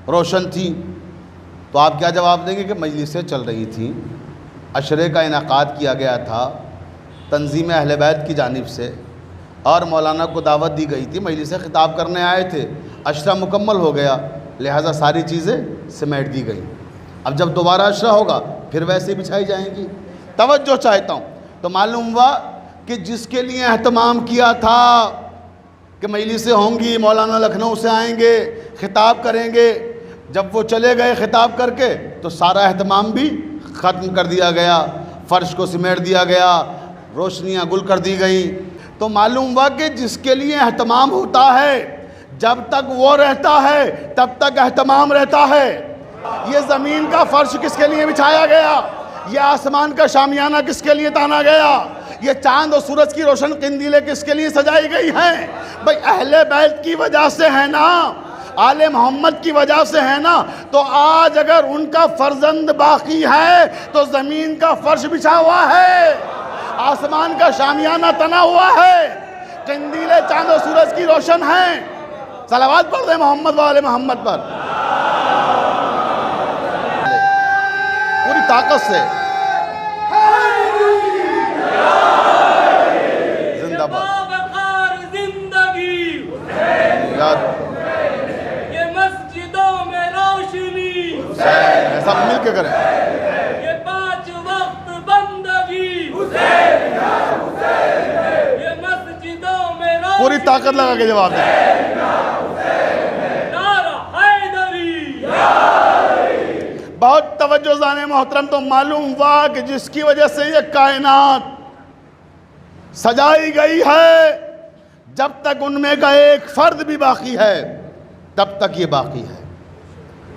روشن تھیں، تو آپ کیا جواب دیں گے کہ مجلسیں چل رہی تھیں، عشرے کا انعقاد کیا گیا تھا تنظیم اہل بیت کی جانب سے، اور مولانا کو دعوت دی گئی تھی، مجلس خطاب کرنے آئے تھے، عشرہ مکمل ہو گیا، لہٰذا ساری چیزیں سمیٹ دی گئی۔ اب جب دوبارہ عشرہ ہوگا پھر ویسے بچھائی جائیں گی، توجہ چاہتا ہوں۔ تو معلوم ہوا کہ جس کے لیے اہتمام کیا تھا کہ مجلسیں ہوں گی، مولانا لکھنؤ سے آئیں گے، خطاب کریں گے، جب وہ چلے گئے خطاب کر کے تو سارا اہتمام بھی ختم کر دیا گیا، فرش کو سمیٹ دیا گیا، روشنیاں گل کر دی گئیں۔ تو معلوم ہوا کہ جس کے لیے اہتمام ہوتا ہے جب تک وہ رہتا ہے تب تک اہتمام رہتا ہے۔ یہ زمین کا فرش کس کے لیے بچھایا گیا؟ یہ آسمان کا شامیانہ کس کے لیے تانا گیا؟ یہ چاند اور سورج کی روشن قندیلیں کس کے لیے سجائی گئی ہیں؟ بھئی اہل بیت کی وجہ سے ہے نا، آل محمد کی وجہ سے ہے نا۔ تو آج اگر ان کا فرزند باقی ہے تو زمین کا فرش بچھا ہوا ہے، آسمان کا شامیانہ تنا ہوا ہے، قندیلیں چاند و سورج کی روشن ہیں۔ صلوات پڑھ دیں محمد و آل محمد پر پوری طاقت سے۔ زندہ باد، یہ مسجدوں میں روشنی، سب مل کے کریں۔ یہ 5 وقت بندگی، یہ مسجدوں میں روشنی، پوری طاقت لگا کے جواب دیں۔ نعرہ حیدری، بہت توجہ زان محترم۔ تو معلوم ہوا کہ جس کی وجہ سے یہ کائنات سجائی گئی ہے، جب تک ان میں کا ایک فرد بھی باقی ہے تب تک یہ باقی ہے،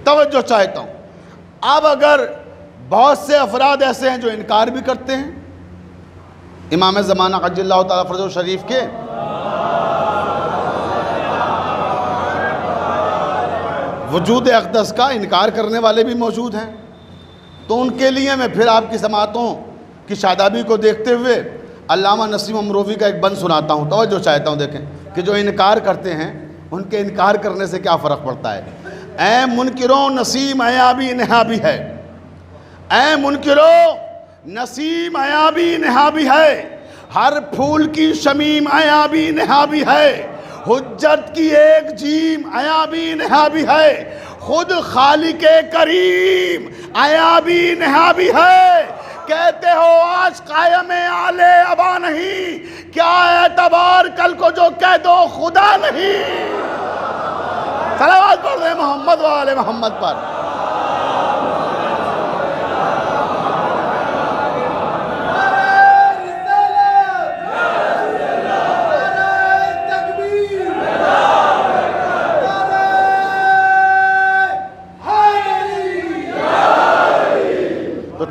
توجہ چاہتا ہوں۔ اب اگر بہت سے افراد ایسے ہیں جو انکار بھی کرتے ہیں امام زمانہ عجل اللہ تعالیٰ فرجہ شریف کے، وجود اقدس کا انکار کرنے والے بھی موجود ہیں، تو ان کے لیے میں پھر آپ کی سماعتوں کی شادابی کو دیکھتے ہوئے علامہ نسیم امروی کا ایک بند سناتا ہوں، توجہ چاہتا ہوں۔ دیکھیں کہ جو انکار کرتے ہیں ان کے انکار کرنے سے کیا فرق پڑتا ہے۔ اے منکروں نسیم عیابی نہابی ہے، اے منکروں نسیم عیابی نہابی ہے، ہر پھول کی شمیم عیابی نہابی ہے، حجت کی ایک جیم عیابی نہابی ہے، خود خالق کریم عیابی نہابی ہے۔ کہتے ہو آج قائم آل ابا نہیں، کیا اعتبار کل کو جو کہہ دو خدا نہیں۔ صلوات پڑھ دیں محمد و آل محمد پر۔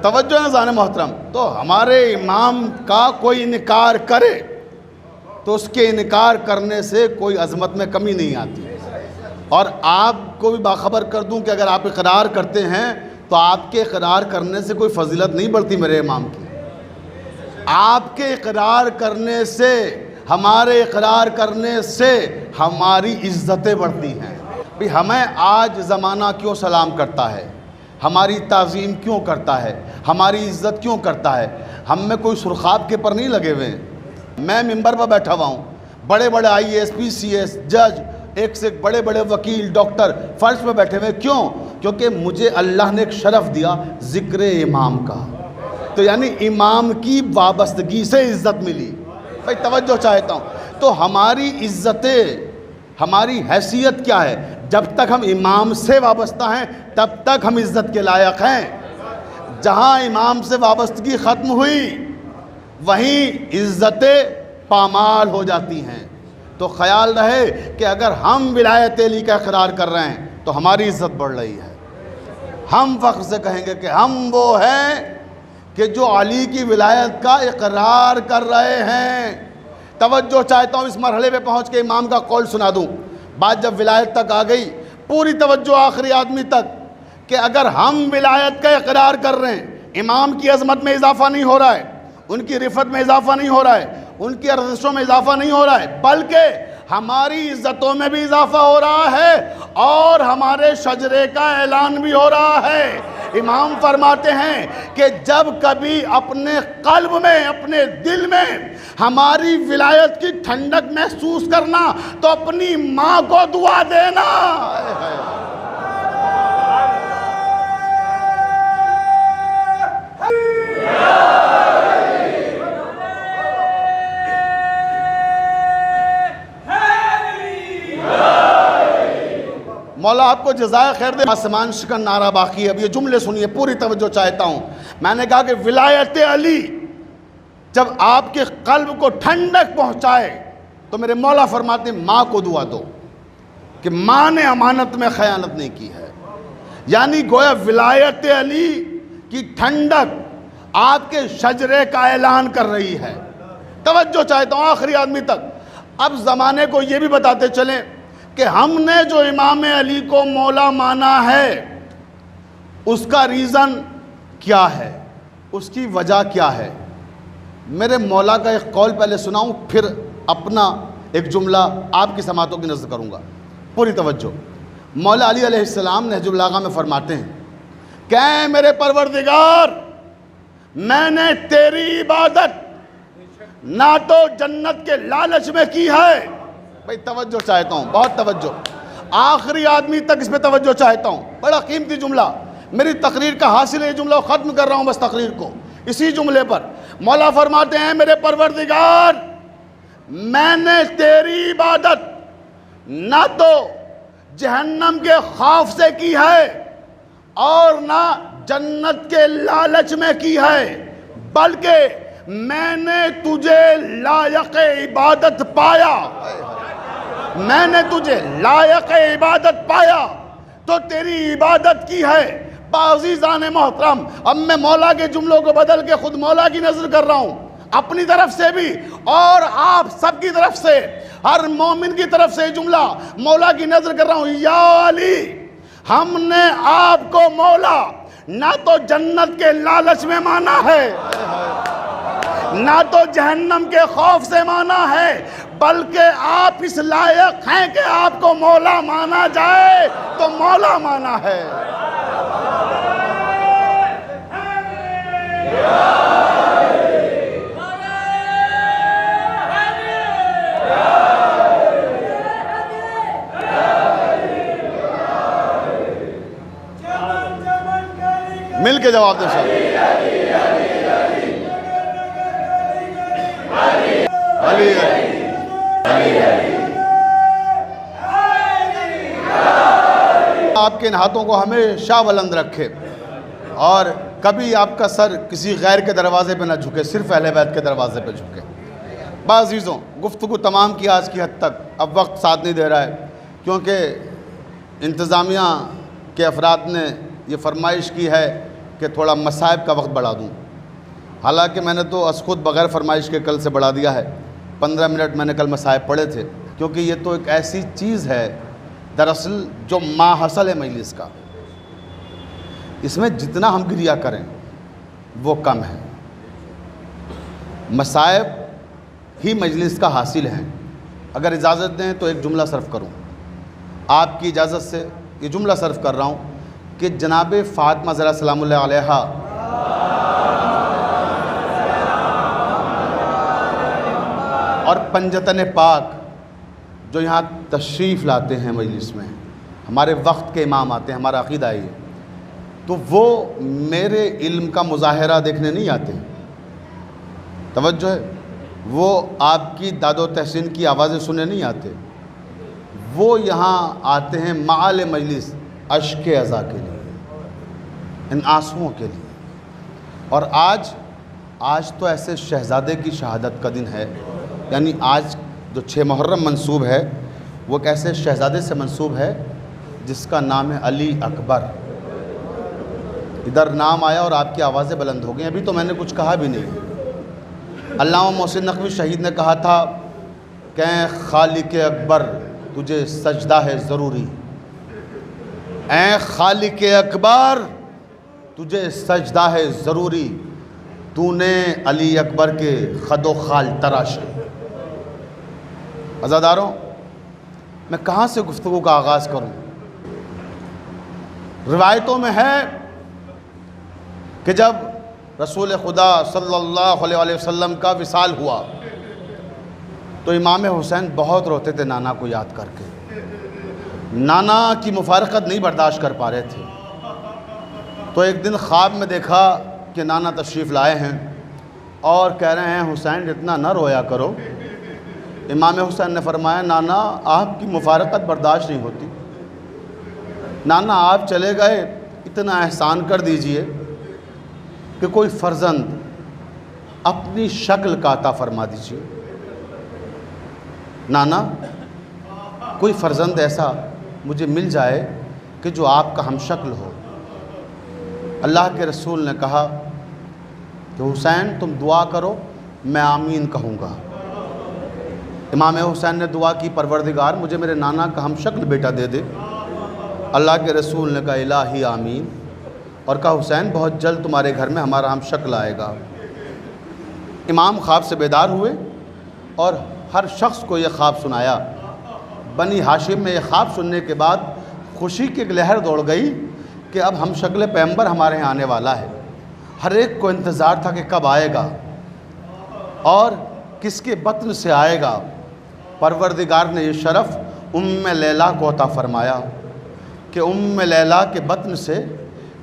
توجہ نذران محترم، تو ہمارے امام کا کوئی انکار کرے تو اس کے انکار کرنے سے کوئی عظمت میں کمی نہیں آتی. اور آپ کو بھی باخبر کر دوں کہ اگر آپ اقرار کرتے ہیں تو آپ کے اقرار کرنے سے کوئی فضیلت نہیں بڑھتی میرے امام کی. آپ کے اقرار کرنے سے، ہمارے اقرار کرنے سے ہماری عزتیں بڑھتی ہیں. بھی ہمیں آج زمانہ کیوں سلام کرتا ہے، ہماری تعظیم کیوں کرتا ہے، ہماری عزت کیوں کرتا ہے؟ ہم میں کوئی سرخاب کے پر نہیں لگے ہوئے ہیں. میں ممبر پر بیٹھا ہوا ہوں، بڑے بڑے I S P C S جج، ایک سے ایک بڑے بڑے وکیل ڈاکٹر فرش پہ بیٹھے ہوئے. کیوں؟ کیونکہ مجھے اللہ نے ایک شرف دیا ذکر امام کا، تو یعنی امام کی وابستگی سے عزت ملی. بھائی توجہ چاہتا ہوں، تو ہماری عزتیں، ہماری حیثیت کیا ہے؟ جب تک ہم امام سے وابستہ ہیں تب تک ہم عزت کے لائق ہیں. جہاں امام سے وابستگی ختم ہوئی وہیں عزتیں پامال ہو جاتی ہیں. تو خیال رہے کہ اگر ہم ولایت علی کا اقرار کر رہے ہیں تو ہماری عزت بڑھ رہی ہے. ہم فخر سے کہیں گے کہ ہم وہ ہیں کہ جو علی کی ولایت کا اقرار کر رہے ہیں. توجہ چاہتا ہوں، اس مرحلے پہ پہنچ کے امام کا قول سنا دوں. بات جب ولایت تک آ گئی، پوری توجہ آخری آدمی تک، کہ اگر ہم ولایت کا اقرار کر رہے ہیں، امام کی عظمت میں اضافہ نہیں ہو رہا ہے، ان کی رفعت میں اضافہ نہیں ہو رہا ہے، ان کی ارزشوں میں اضافہ نہیں ہو رہا ہے، بلکہ ہماری عزتوں میں بھی اضافہ ہو رہا ہے اور ہمارے شجرے کا اعلان بھی ہو رہا ہے. امام فرماتے ہیں کہ جب کبھی اپنے قلب میں، اپنے دل میں ہماری ولایت کی ٹھنڈک محسوس کرنا تو اپنی ماں کو دعا دینا. مولا آپ کو جزائے خیر دے. آسمان شکن نعرہ باقی ہے. اب یہ جملے سنیے، پوری توجہ چاہتا ہوں. میں نے کہا کہ ولایت علی جب آپ کے قلب کو ٹھنڈک پہنچائے تو میرے مولا فرماتے ہیں ماں کو دعا دو کہ ماں نے امانت میں خیانت نہیں کی ہے. یعنی گویا ولایت علی کی ٹھنڈک آپ کے شجرے کا اعلان کر رہی ہے. توجہ چاہتا ہوں آخری آدمی تک. اب زمانے کو یہ بھی بتاتے چلیں کہ ہم نے جو امام علی کو مولا مانا ہے اس کا ریزن کیا ہے، اس کی وجہ کیا ہے. میرے مولا کا ایک قول پہلے سناؤں، پھر اپنا ایک جملہ آپ کی سماعتوں کی نظر کروں گا. پوری توجہ. مولا علی علیہ السلام نہج البلاغہ میں فرماتے ہیں کہ اے میرے پروردگار، میں نے تیری عبادت نہ تو جنت کے لالچ میں کی ہے. بھئی توجہ چاہتا ہوں، بہت توجہ، آخری آدمی تک اس پہ توجہ چاہتا ہوں. بڑا قیمتی جملہ، میری تقریر کا حاصل ہے یہ جملہ، ختم کر رہا ہوں بس تقریر کو اسی جملے پر. مولا فرماتے ہیں میرے پروردگار، میں نے تیری عبادت نہ تو جہنم کے خوف سے کی ہے اور نہ جنت کے لالچ میں کی ہے، بلکہ میں نے تجھے لائق عبادت پایا. میں نے تجھے لائق عبادت پایا تو تیری عبادت کی ہے. عزیزان محترم، اب میں مولا کے جملوں کو بدل کے خود مولا کی نظر کر رہا ہوں، اپنی طرف سے بھی اور آپ سب کی طرف سے، ہر مومن کی طرف سے جملہ مولا کی نظر کر رہا ہوں. یا علی، ہم نے آپ کو مولا نہ تو جنت کے لالچ میں مانا ہے، نہ تو جہنم کے خوف سے مانا ہے، بلکہ آپ اس لائق ہیں کہ آپ کو مولا مانا جائے تو مولا مانا ہے. مل کے جواب دیں سر. علی آپ کے ان ہاتھوں کو ہمیشہ بلند رکھے اور کبھی آپ کا سر کسی غیر کے دروازے پہ نہ جھکے، صرف اہل بیت کے دروازے پہ جھکے. عزیزوں، گفتگو تمام کی آج کی حد تک، اب وقت ساتھ نہیں دے رہا ہے کیونکہ انتظامیہ کے افراد نے یہ فرمائش کی ہے کہ تھوڑا مصائب کا وقت بڑھا دوں، حالانکہ میں نے تو از خود بغیر فرمائش کے کل سے بڑھا دیا ہے۔ 15 منٹ میں نے کل مصائب پڑھے تھے، کیونکہ یہ تو ایک ایسی چیز ہے دراصل جو ماحصل ہے مجلس کا، اس میں جتنا ہم گریہ کریں وہ کم ہے۔ مصائب ہی مجلس کا حاصل ہے۔ اگر اجازت دیں تو ایک جملہ صرف کروں، آپ کی اجازت سے یہ جملہ صرف کر رہا ہوں کہ جناب فاطمہ زہرا سلام اللہ علیہا اور پنجتن پاک جو یہاں تشریف لاتے ہیں مجلس میں، ہمارے وقت کے امام آتے ہیں، ہمارا عقیدہ ہے، تو وہ میرے علم کا مظاہرہ دیکھنے نہیں آتے، توجہ ہے، وہ آپ کی داد و تحسین کی آوازیں سننے نہیں آتے، وہ یہاں آتے ہیں معال مجلس اشک عزا کے لیے، ان آنسوؤں کے لیے۔ اور آج تو ایسے شہزادے کی شہادت کا دن ہے، یعنی آج جو 6 محرم منسوب ہے وہ ایک ایسے شہزادے سے منسوب ہے جس کا نام ہے علی اکبر۔ ادھر نام آیا اور آپ کی آوازیں بلند ہو گئیں، ابھی تو میں نے کچھ کہا بھی نہیں۔ علامہ محسن نقوی شہید نے کہا تھا کہ اے خالق اکبر تجھے سجدہ ہے ضروری، اے خالق اکبر تجھے سجدہ ہے ضروری، تو نے علی اکبر کے خد و خال تراشے۔ عزاداروں، میں کہاں سے گفتگو کا آغاز کروں؟ روایتوں میں ہے کہ جب رسول خدا صلی اللہ علیہ وسلم کا وصال ہوا تو امام حسین بہت روتے تھے نانا کو یاد کر کے، نانا کی مفارقت نہیں برداشت کر پا رہے تھے۔ تو ایک دن خواب میں دیکھا کہ نانا تشریف لائے ہیں اور کہہ رہے ہیں حسین اتنا نہ رویا کرو۔ امام حسین نے فرمایا نانا آپ کی مفارقت برداشت نہیں ہوتی، نانا آپ چلے گئے، اتنا احسان کر دیجئے کہ کوئی فرزند اپنی شکل کا عطا فرما دیجئے، نانا کوئی فرزند ایسا مجھے مل جائے کہ جو آپ کا ہم شکل ہو۔ اللہ کے رسول نے کہا کہ حسین تم دعا کرو میں آمین کہوں گا۔ امام حسین نے دعا کی پروردگار مجھے میرے نانا کا ہم شکل بیٹا دے دے۔ اللہ کے رسول نے کہا الہی آمین، اور کہا حسین بہت جلد تمہارے گھر میں ہمارا ہم شکل آئے گا۔ امام خواب سے بیدار ہوئے اور ہر شخص کو یہ خواب سنایا۔ بنی ہاشم میں یہ خواب سننے کے بعد خوشی کی ایک لہر دوڑ گئی کہ اب ہم شکل پیغمبر ہمارے یہاں آنے والا ہے۔ ہر ایک کو انتظار تھا کہ کب آئے گا اور کس کے بطن سے آئے گا۔ پروردگار نے یہ شرف ام لیلا کو عطا فرمایا کہ ام لیلا کے بطن سے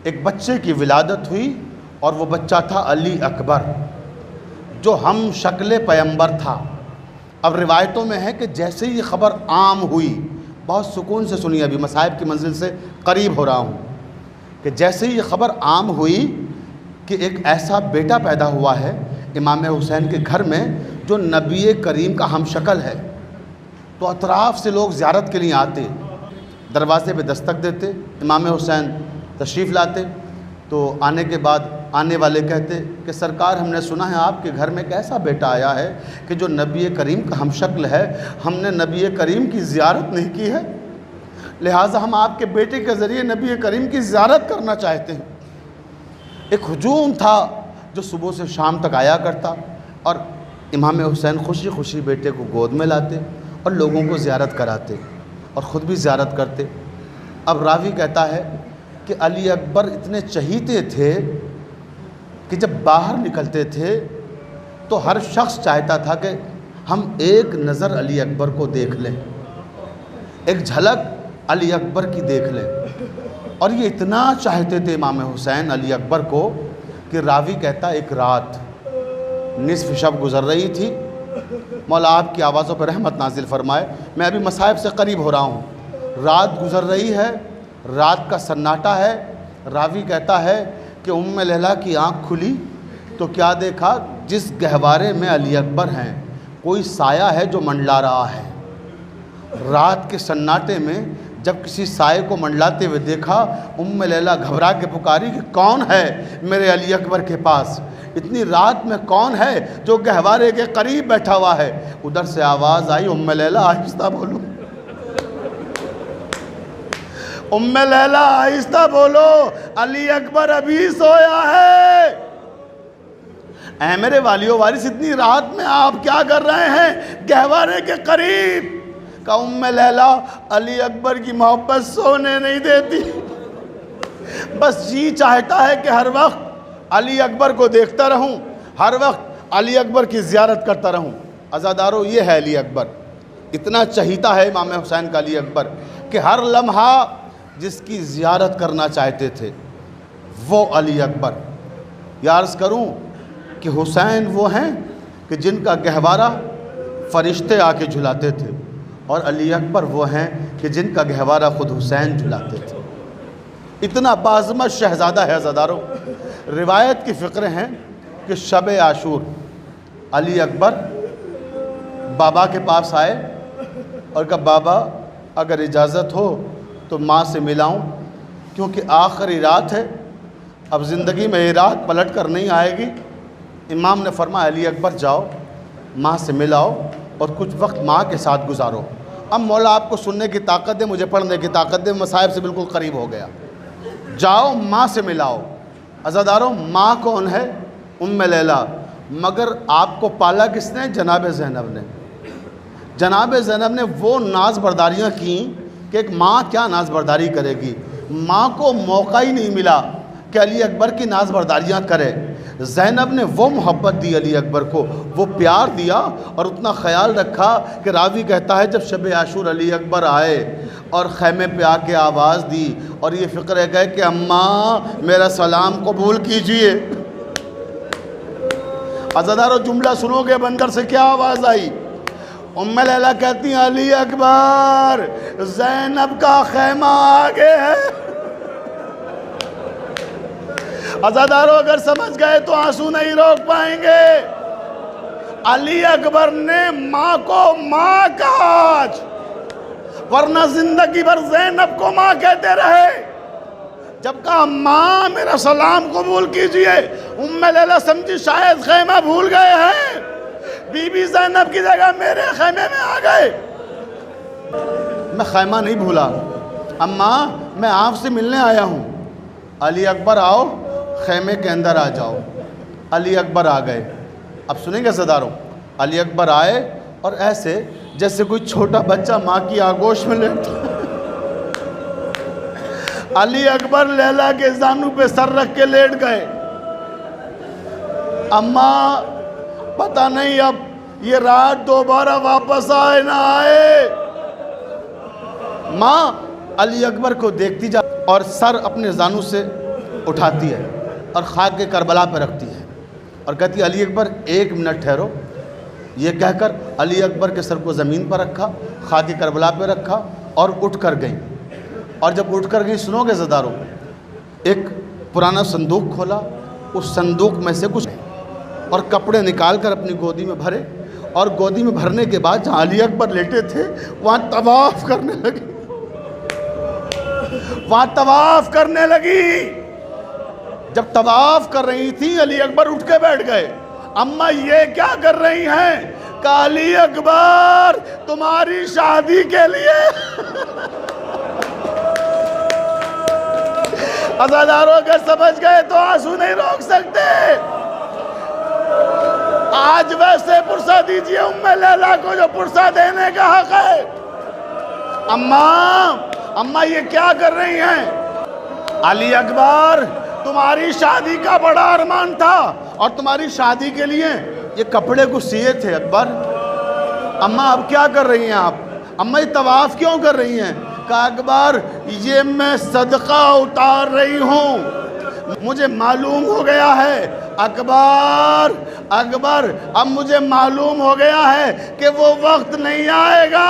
ایک بچے کی ولادت ہوئی، اور وہ بچہ تھا علی اکبر جو ہم شکل پیغمبر تھا۔ اب روایتوں میں ہے کہ جیسے ہی یہ خبر عام ہوئی، بہت سکون سے سنی، ابھی مصائب کی منزل سے قریب ہو رہا ہوں، کہ جیسے ہی یہ خبر عام ہوئی کہ ایک ایسا بیٹا پیدا ہوا ہے امام حسین کے گھر میں جو نبی کریم کا ہم شکل ہے، تو اطراف سے لوگ زیارت کے لیے آتے، دروازے پہ دستک دیتے، امام حسین تشریف لاتے، تو آنے کے بعد آنے والے کہتے کہ سرکار ہم نے سنا ہے آپ کے گھر میں ایک ایسا بیٹا آیا ہے کہ جو نبی کریم کا ہم شکل ہے، ہم نے نبی کریم کی زیارت نہیں کی ہے، لہٰذا ہم آپ کے بیٹے کے ذریعے نبی کریم کی زیارت کرنا چاہتے ہیں۔ ایک ہجوم تھا جو صبح سے شام تک آیا کرتا، اور امام حسین خوشی خوشی بیٹے کو گود میں لاتے اور لوگوں کو زیارت کراتے اور خود بھی زیارت کرتے۔ اب راوی کہتا ہے کہ علی اکبر اتنے چہیتے تھے کہ جب باہر نکلتے تھے تو ہر شخص چاہتا تھا کہ ہم ایک نظر علی اکبر کو دیکھ لیں، ایک جھلک علی اکبر کی دیکھ لیں، اور یہ اتنا چاہتے تھے امام حسین علی اکبر کو کہ راوی کہتا ایک رات نصف شب گزر رہی تھی، مولا آپ کی آوازوں پر رحمت نازل فرمائے، میں ابھی مصائب سے قریب ہو رہا ہوں، رات گزر رہی ہے، رات کا سناٹا ہے، راوی کہتا ہے کہ ام لیلا کی آنکھ کھلی تو کیا دیکھا، جس گہوارے میں علی اکبر ہیں کوئی سایہ ہے جو منڈلا رہا ہے، رات کے سناٹے میں جب کسی سائے کو منڈلاتے ہوئے دیکھا، ام لیلہ گھبرا کے پکاری کہ کون ہے میرے علی اکبر کے پاس، اتنی رات میں کون ہے جو گہوارے کے قریب بیٹھا ہوا ہے؟ ادھر سے آواز آئی، ام لیلہ آہستہ بولو، ام لیلہ آہستہ بولو، علی اکبر ابھی سویا ہے۔ اے میرے والیو وارث، اتنی رات میں آپ کیا کر رہے ہیں گہوارے کے قریب؟ کہ ام لیلہ علی اکبر کی محبت سونے نہیں دیتی، بس جی چاہتا ہے کہ ہر وقت علی اکبر کو دیکھتا رہوں، ہر وقت علی اکبر کی زیارت کرتا رہوں۔ عزادارو، یہ ہے علی اکبر، اتنا چہیتا ہے امام حسین کا علی اکبر کہ ہر لمحہ جس کی زیارت کرنا چاہتے تھے وہ علی اکبر۔ یا عرض کروں کہ حسین وہ ہیں کہ جن کا گہوارہ فرشتے آ کے جھلاتے تھے، اور علی اکبر وہ ہیں کہ جن کا گہوارہ خود حسین جھلاتے تھے۔ اتنا باعظمت شہزادہ ہے عزادارو۔ روایت کی فقرے ہیں کہ شب عاشور علی اکبر بابا کے پاس آئے اور کہا، بابا اگر اجازت ہو تو ماں سے ملاؤں، کیونکہ آخری رات ہے، اب زندگی میں یہ رات پلٹ کر نہیں آئے گی۔ امام نے فرمایا، علی اکبر جاؤ ماں سے ملاؤ اور کچھ وقت ماں کے ساتھ گزارو۔ اب مولا آپ کو سننے کی طاقت دے، مجھے پڑھنے کی طاقت دے، مصائب سے بالکل قریب ہو گیا۔ جاؤ ماں سے ملاؤ۔ عزاداروں، ماں کون ہے؟ ام لیلہ، مگر آپ کو پالا کس نے؟ جناب زینب نے۔ جناب زینب نے وہ ناز برداریاں کیں کہ ایک ماں کیا ناز برداری کرے گی، ماں کو موقع ہی نہیں ملا کہ علی اکبر کی ناز برداریاں کرے۔ زینب نے وہ محبت دی علی اکبر کو، وہ پیار دیا اور اتنا خیال رکھا کہ راوی کہتا ہے جب شب عاشور علی اکبر آئے اور خیمے پہ آ کے آواز دی اور یہ فقرے گئے کہ اماں میرا سلام قبول کیجئے۔ عزادارو، جملہ سنو گے بندر سے کیا آواز آئی؟ ام لیلہ کہتی ہیں، علی اکبر زینب کا خیمہ آگے ہے۔ عزادارو، اگر سمجھ گئے تو آنسو نہیں روک پائیں گے۔ علی اکبر نے ماں کو ماں کہا آج، ورنہ زندگی بھر زینب کو ماں کہتے رہے۔ جب کہا ماں میرا سلام قبول کیجئے، ام لیلہ سمجھی شاید خیمہ بھول گئے ہیں، بی بی زینب کی جگہ میرے خیمے میں آ گئے۔ میں خیمہ نہیں بھولا اماں، میں آپ سے ملنے آیا ہوں۔ علی اکبر آؤ، خیمے کے اندر آ جاؤ۔ علی اکبر آ گئے۔ اب سنیں گے عزاداروں، علی اکبر آئے اور ایسے جیسے کوئی چھوٹا بچہ ماں کی آغوش میں لیٹا۔ علی اکبر لیلہ کے زانو پہ سر رکھ کے لیٹ گئے۔ اماں پتہ نہیں اب یہ رات دوبارہ واپس آئے نہ آئے۔ ماں علی اکبر کو دیکھتی جا اور سر اپنے زانو سے اٹھاتی ہے اور خاک کربلا پہ رکھتی ہے اور کہتی ہے، علی اکبر ایک منٹ ٹھہرو۔ یہ کہہ کر علی اکبر کے سر کو زمین پر رکھا، خاک کربلا پہ رکھا اور اٹھ کر گئیں۔ اور جب اٹھ کر گئی، سنو گے عزادارو، ایک پرانا صندوق کھولا، اس صندوق میں سے کچھ اور کپڑے نکال کر اپنی گودی میں بھرے، اور گودی میں بھرنے کے بعد جہاں علی اکبر لیٹے تھے وہاں طواف کرنے لگی، وہاں طواف کرنے لگی۔ جب طواف کر رہی تھی علی اکبر اٹھ کے بیٹھ گئے۔ اماں یہ کیا کر رہی ہیں؟ کہ علی اکبر تمہاری شادی کے لیے۔ عزاداروں، اگر سمجھ گئے تو آنسو نہیں روک سکتے۔ آج ویسے پرسہ دیجئے ام لیلہ کو جو پرسہ دینے کا حق ہے۔ اماں یہ کیا کر رہی ہیں؟ علی اکبر تمہاری شادی کا بڑا ارمان تھا اور تمہاری شادی کے لیے یہ کپڑے کو سیے تھے اکبر۔ اماں اب کیا کر رہی ہیں آپ؟ اماں یہ طواف کیوں کر رہی ہیں؟ کہا اکبر یہ میں صدقہ اتار رہی ہوں، مجھے معلوم ہو گیا ہے اکبر اب مجھے معلوم ہو گیا ہے کہ وہ وقت نہیں آئے گا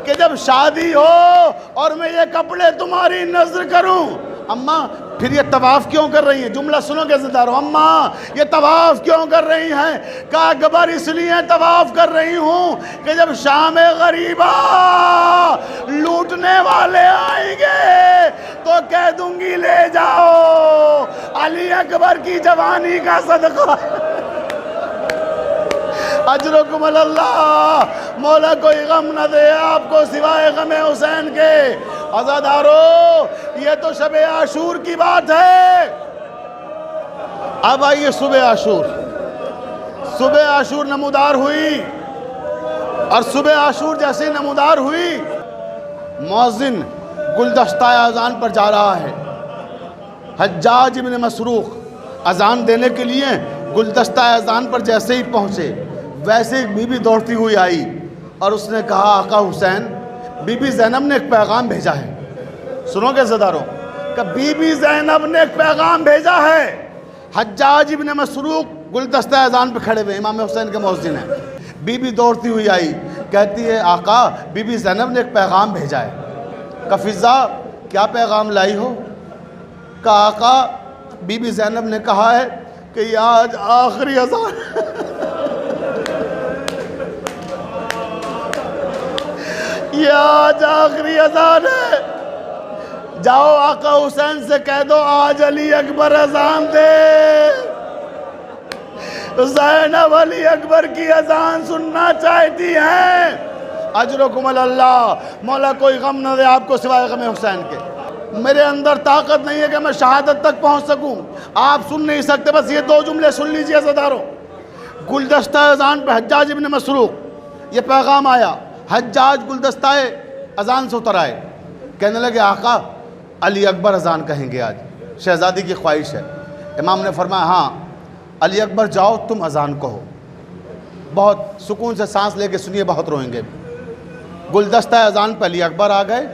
کہ جب شادی ہو اور میں یہ کپڑے تمہاری نظر کروں۔ اماں پھر یہ طواف کیوں کر رہی ہیں؟ جملہ سنو گے عزیزدارو، اماں یہ طواف کیوں کر رہی ہیں؟ کہا اکبر اس لیے طواف کر رہی ہوں کہ جب شام غریبہ لوٹنے والے آئیں گے تو کہہ دوں گی لے جاؤ علی اکبر کی جوانی کا صدقہ، اجرکم اللہ، مولا کوئی غم نہ دے آپ کو سوائے غم حسین کے۔ عزادارو یہ تو شب عاشور کی بات ہے، اب آئیے صبح عاشور۔ صبح عاشور نمودار ہوئی، اور صبح عاشور جیسے نمودار ہوئی، مؤذن گلدستہ اذان پر جا رہا ہے۔ حجاج ابن مسروق اذان دینے کے لیے گلدستہ اذان پر جیسے ہی پہنچے، ویسے ایک بی بی دوڑتی ہوئی آئی اور اس نے کہا آقا حسین، بی بی زینب نے ایک پیغام بھیجا ہے۔ سنو گے عزادارو کہ بی بی زینب نے ایک پیغام بھیجا ہے۔ حجاج ابن مسروق گلدستہ اذان پہ کھڑے ہوئے، امام حسین کے مؤذن ہیں۔ بی بی دوڑتی ہوئی آئی، کہتی ہے آقا بی بی زینب نے ایک پیغام بھیجا ہے۔ کہ فضا کیا پیغام لائی ہو؟ کہ آقا بی بی زینب نے کہا ہے کہ یہ آج آخری اذان یہ آج آخری اذان ہے، جاؤ آقا حسین سے کہہ دو آج علی اکبر اذان دے، زینب علی اکبر کی اذان سننا چاہتی ہیں۔ اجرکم اللہ، مولا کوئی غم نہ دے آپ کو سوائے غم حسین کے۔ میرے اندر طاقت نہیں ہے کہ میں شہادت تک پہنچ سکوں، آپ سن نہیں سکتے، بس یہ دو جملے سن لیجئے عزادارو۔ گلدستہ اذان پہ حجاج ابن مسروق، یہ پیغام آیا، حجاج گلدستہ اذان سے اتر آئے، کہنے لگے آقا علی اکبر اذان کہیں گے آج، شہزادی کی خواہش ہے۔ امام نے فرمایا ہاں علی اکبر جاؤ تم اذان کہو، بہت سکون سے سانس لے کے سنیے، بہت روئیں گے۔ گلدستہ اذان پہ علی اکبر آ گئے،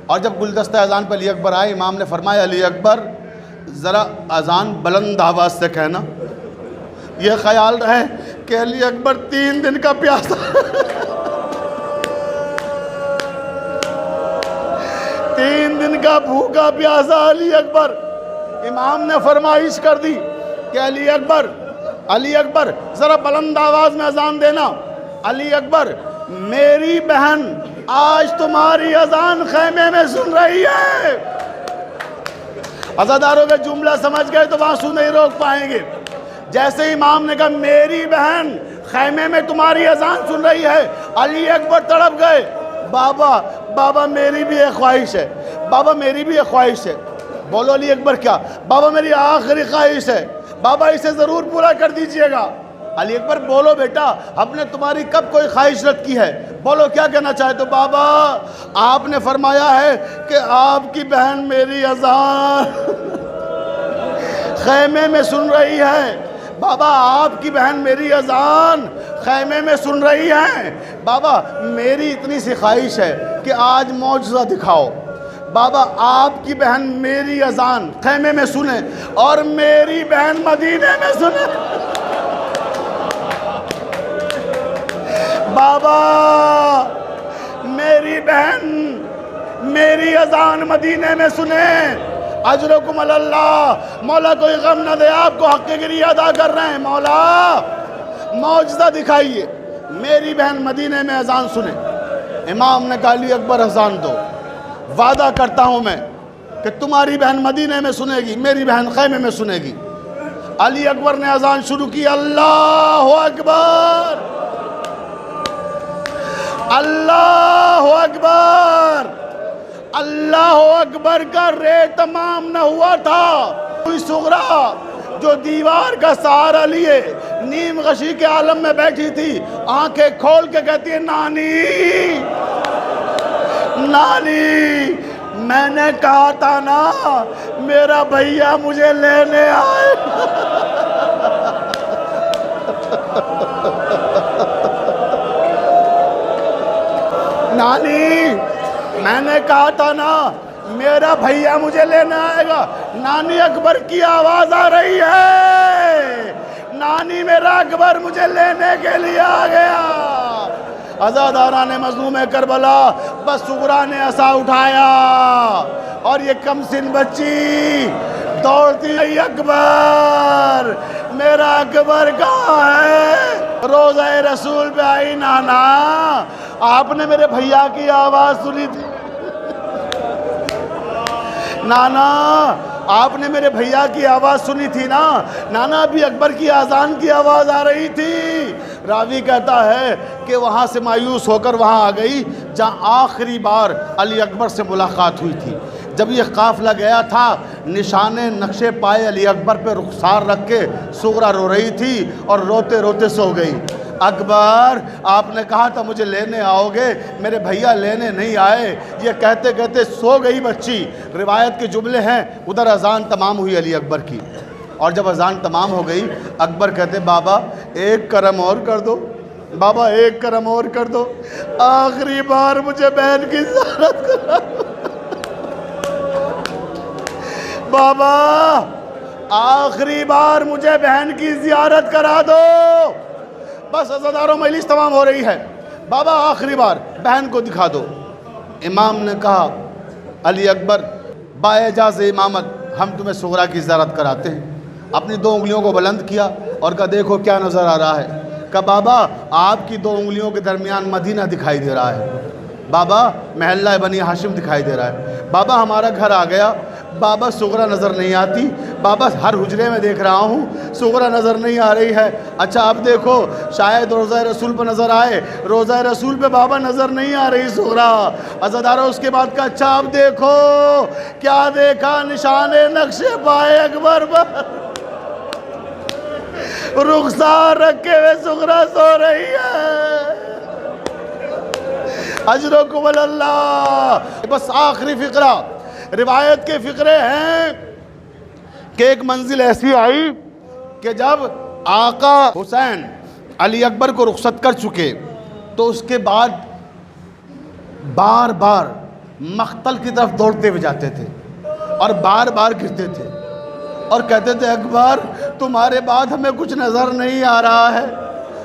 اور جب گلدستہ اذان پہ علی اکبر آئے، امام نے فرمایا علی اکبر ذرا اذان بلند آواز سے کہنا، یہ خیال رہے کہ علی اکبر 3 دن کا پیاسا 3 دن کا بھوکا پیاسا علی اکبر۔ امام نے فرمائش کر دی کہ علی اکبر ذرا بلند آواز میں اذان دینا۔ علی اکبر میری بہن آج تمہاری اذان خیمے میں سن رہی ہے۔ عزاداروں کے جملہ سمجھ گئے تو آنسو نہیں روک پائیں گے۔ جیسے امام نے کہا میری بہن خیمے میں تمہاری اذان سن رہی ہے، علی اکبر تڑپ گئے، بابا میری بھی ایک خواہش ہے، بابا میری بھی ایک خواہش ہے۔ بولو علی اکبر کیا؟ بابا میری آخری خواہش ہے، بابا اسے ضرور پورا کر دیجئے گا۔ علی اکبر بولو بیٹا، ہم نے تمہاری کب کوئی خواہش رد کی ہے، بولو کیا کہنا چاہتے ہو؟ بابا آپ نے فرمایا ہے کہ آپ کی بہن میری اذان خیمے میں سن رہی ہے، بابا آپ کی بہن میری اذان خیمے میں سن رہی ہے، بابا میری اتنی سی خواہش ہے کہ آج معجزہ دکھاؤ، بابا آپ کی بہن میری اذان خیمے میں سنیں اور میری بہن مدینے میں سنیں، بابا میری بہن میری اذان مدینے میں سنیں۔ اجرکم اللہ، مولا کوئی غم نہ دے آپ کو، حق گری ادا کر رہے ہیں، مولا معجزہ دکھائیے، میری بہن مدینے میں اذان سنیں۔ امام نے کہا علی اکبر اذان دو، وعدہ کرتا ہوں میں کہ تمہاری بہن مدینے میں سنے گی، میری بہن خیمے میں سنے گی۔ علی اکبر نے اذان شروع کی، اللہ اکبر اللہ اکبر۔ اللہ اکبر کا رے تمام نہ ہوا تھا، کوئی صغرا جو دیوار کا سہارا لیے نیم غشی کے عالم میں بیٹھی تھی، آنکھیں کھول کے کہتی ہے نانی نانی، میں نے کہا تھا نا میرا بھیا مجھے لینے آئے۔ نانی میں نے کہا تھا نا میرا بھیا مجھے لینے آئے گا۔ نانی اکبر کی آواز آ رہی ہے، نانی میرا اکبر مجھے لینے کے لیے آ گیا۔ عزاداران مظلوم کربلا بس صغرا نے عصا اٹھایا، اور یہ کم سن بچی دوڑتی ہے، اکبر میرا اکبر کہاں ہے؟ روضہ رسول پہ آئی، نانا آپ نے میرے بھیا کی آواز سنی تھی؟ نانا آپ نے میرے بھیا کی آواز سنی تھی نا؟ نانا ابھی اکبر کی اذان کی آواز آ رہی تھی۔ راوی کہتا ہے کہ وہاں سے مایوس ہو کر وہاں آ گئی جہاں آخری بار علی اکبر سے ملاقات ہوئی تھی۔ جب یہ قافلہ گیا تھا، نشانے نقشے پائے علی اکبر پہ رخسار رکھ کے صغرا رو رہی تھی اور روتے روتے سو گئی۔ اکبر آپ نے کہا تھا مجھے لینے آؤ گے، میرے بھیا لینے نہیں آئے، یہ کہتے کہتے سو گئی بچی۔ روایت کے جملے ہیں، ادھر اذان تمام ہوئی علی اکبر کی، اور جب اذان تمام ہو گئی اکبر کہتے بابا ایک کرم اور کر دو، بابا ایک کرم اور کر دو، آخری بار مجھے بہن کی زیارت کرا دو، بابا آخری بار مجھے بہن کی زیارت کرا دو۔ بس عزاداروں مجلس تمام ہو رہی ہے، بابا آخری بار بہن کو دکھا دو۔ امام نے کہا علی اکبر باعجاز امامت ہم تمہیں صغرا کی زیارت کراتے ہیں۔ اپنی 2 انگلیوں کو بلند کیا اور کہا دیکھو کیا نظر آ رہا ہے؟ کہا بابا آپ کی 2 انگلیوں کے درمیان مدینہ دکھائی دے رہا ہے، بابا محلہ بنی ہاشم دکھائی دے رہا ہے، بابا ہمارا گھر آ گیا، بابا صغرا نظر نہیں آتی، بابا ہر حجرے میں دیکھ رہا ہوں صغرا نظر نہیں آ رہی ہے۔ اچھا اب دیکھو شاید روضہ رسول پہ نظر آئے، روضہ رسول پہ بابا نظر نہیں آ رہی صغرا۔ عزاداروں اس کے بعد کہا اچھا اب دیکھو، کیا دیکھا؟ نشانے نقشے پائے اکبر پر رخسار رکھے ہوئے صغرا سو رہی ہے۔ اجرکم اللہ۔ بس آخری فقرہ، روایت کے فقرے ہیں کہ ایک منزل ایسی آئی کہ جب آقا حسین علی اکبر کو رخصت کر چکے تو اس کے بعد بار بار مقتل کی طرف دوڑتے ہوئے جاتے تھے اور بار بار گرتے تھے اور کہتے تھے اکبر تمہارے بعد ہمیں کچھ نظر نہیں آ رہا ہے،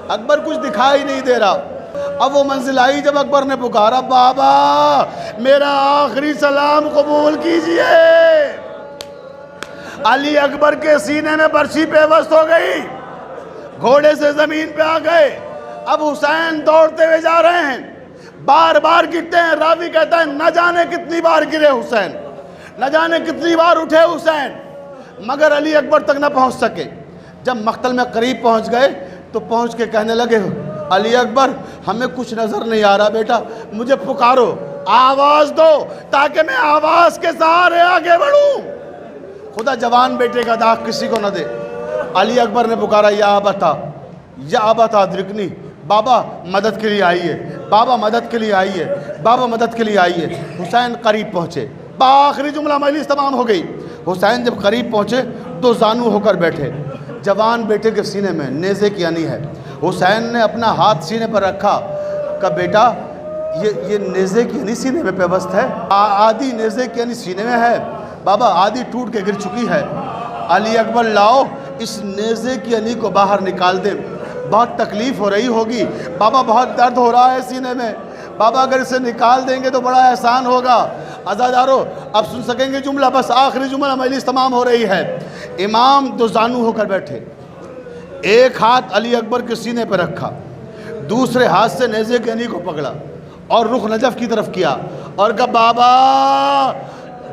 اکبر کچھ دکھائی نہیں دے رہا۔ اب وہ منزل آئی جب اکبر نے پکارا بابا میرا آخری سلام قبول کیجئے۔ علی اکبر کے سینے میں برچھی پیوست ہو گئی، گھوڑے سے زمین پہ آ گئے۔ اب حسین دوڑتے ہوئے جا رہے ہیں، بار بار گرتے ہیں۔ راوی کہتا ہے نہ جانے کتنی بار گرے حسین، نہ جانے کتنی بار اٹھے حسین، مگر علی اکبر تک نہ پہنچ سکے۔ جب مقتل میں قریب پہنچ گئے تو پہنچ کے کہنے لگے علی اکبر ہمیں کچھ نظر نہیں آ رہا، بیٹا مجھے پکارو، آواز دو تاکہ میں آواز کے سہارے آگے بڑھوں، خدا جوان بیٹے کا داغ کسی کو نہ دے۔ علی اکبر نے پکارا یا ابتا، یا ابتا ادرکنی، بابا مدد کے لیے آئیے، بابا مدد کے لیے آئیے، بابا مدد کے لیے آئیے۔ حسین قریب پہنچے، آخری جملہ مجلس تمام ہو گئی۔ حسین جب قریب پہنچے تو زانو ہو کر بیٹھے، جوان بیٹے کے سینے میں نیزے کی انی ہے۔ حسین نے اپنا ہاتھ سینے پر رکھا، کہا بیٹا یہ نیزے کی انی سینے میں پیوست ہے، آدھی نیزے کی انی سینے میں ہے، بابا آدھی ٹوٹ کے گر چکی ہے۔ علی اکبر لاؤ اس نیزے کی انی کو باہر نکال دیں، بہت تکلیف ہو رہی ہوگی، بابا بہت درد ہو رہا ہے سینے میں، بابا اگر اسے نکال دیں گے تو بڑا احسان ہوگا۔ عزادارو اب سن سکیں گے جملہ، بس آخری جملہ مجلس تمام ہو رہی ہے۔ امام دو زانو ہو کر بیٹھے، ایک ہاتھ علی اکبر کے سینے پہ رکھا، دوسرے ہاتھ سے نیزے کی انی کو پکڑا اور رخ نجف کی طرف کیا اور کہا بابا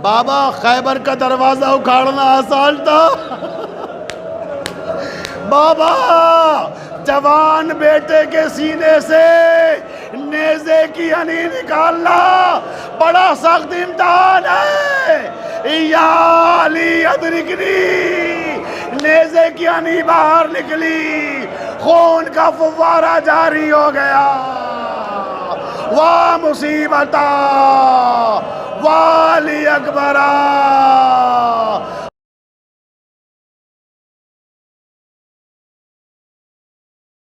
بابا خیبر کا دروازہ اکھاڑنا آسان تھا، بابا جوان بیٹے کے سینے سے نیزے کی انی نکالنا بڑا سخت امتحان ہے، یا علی ادرکنی، نیزے کی انی باہر نکلی، خون کا فوارہ جاری ہو گیا، واہ مصیبتہ واہ علی اکبرہ،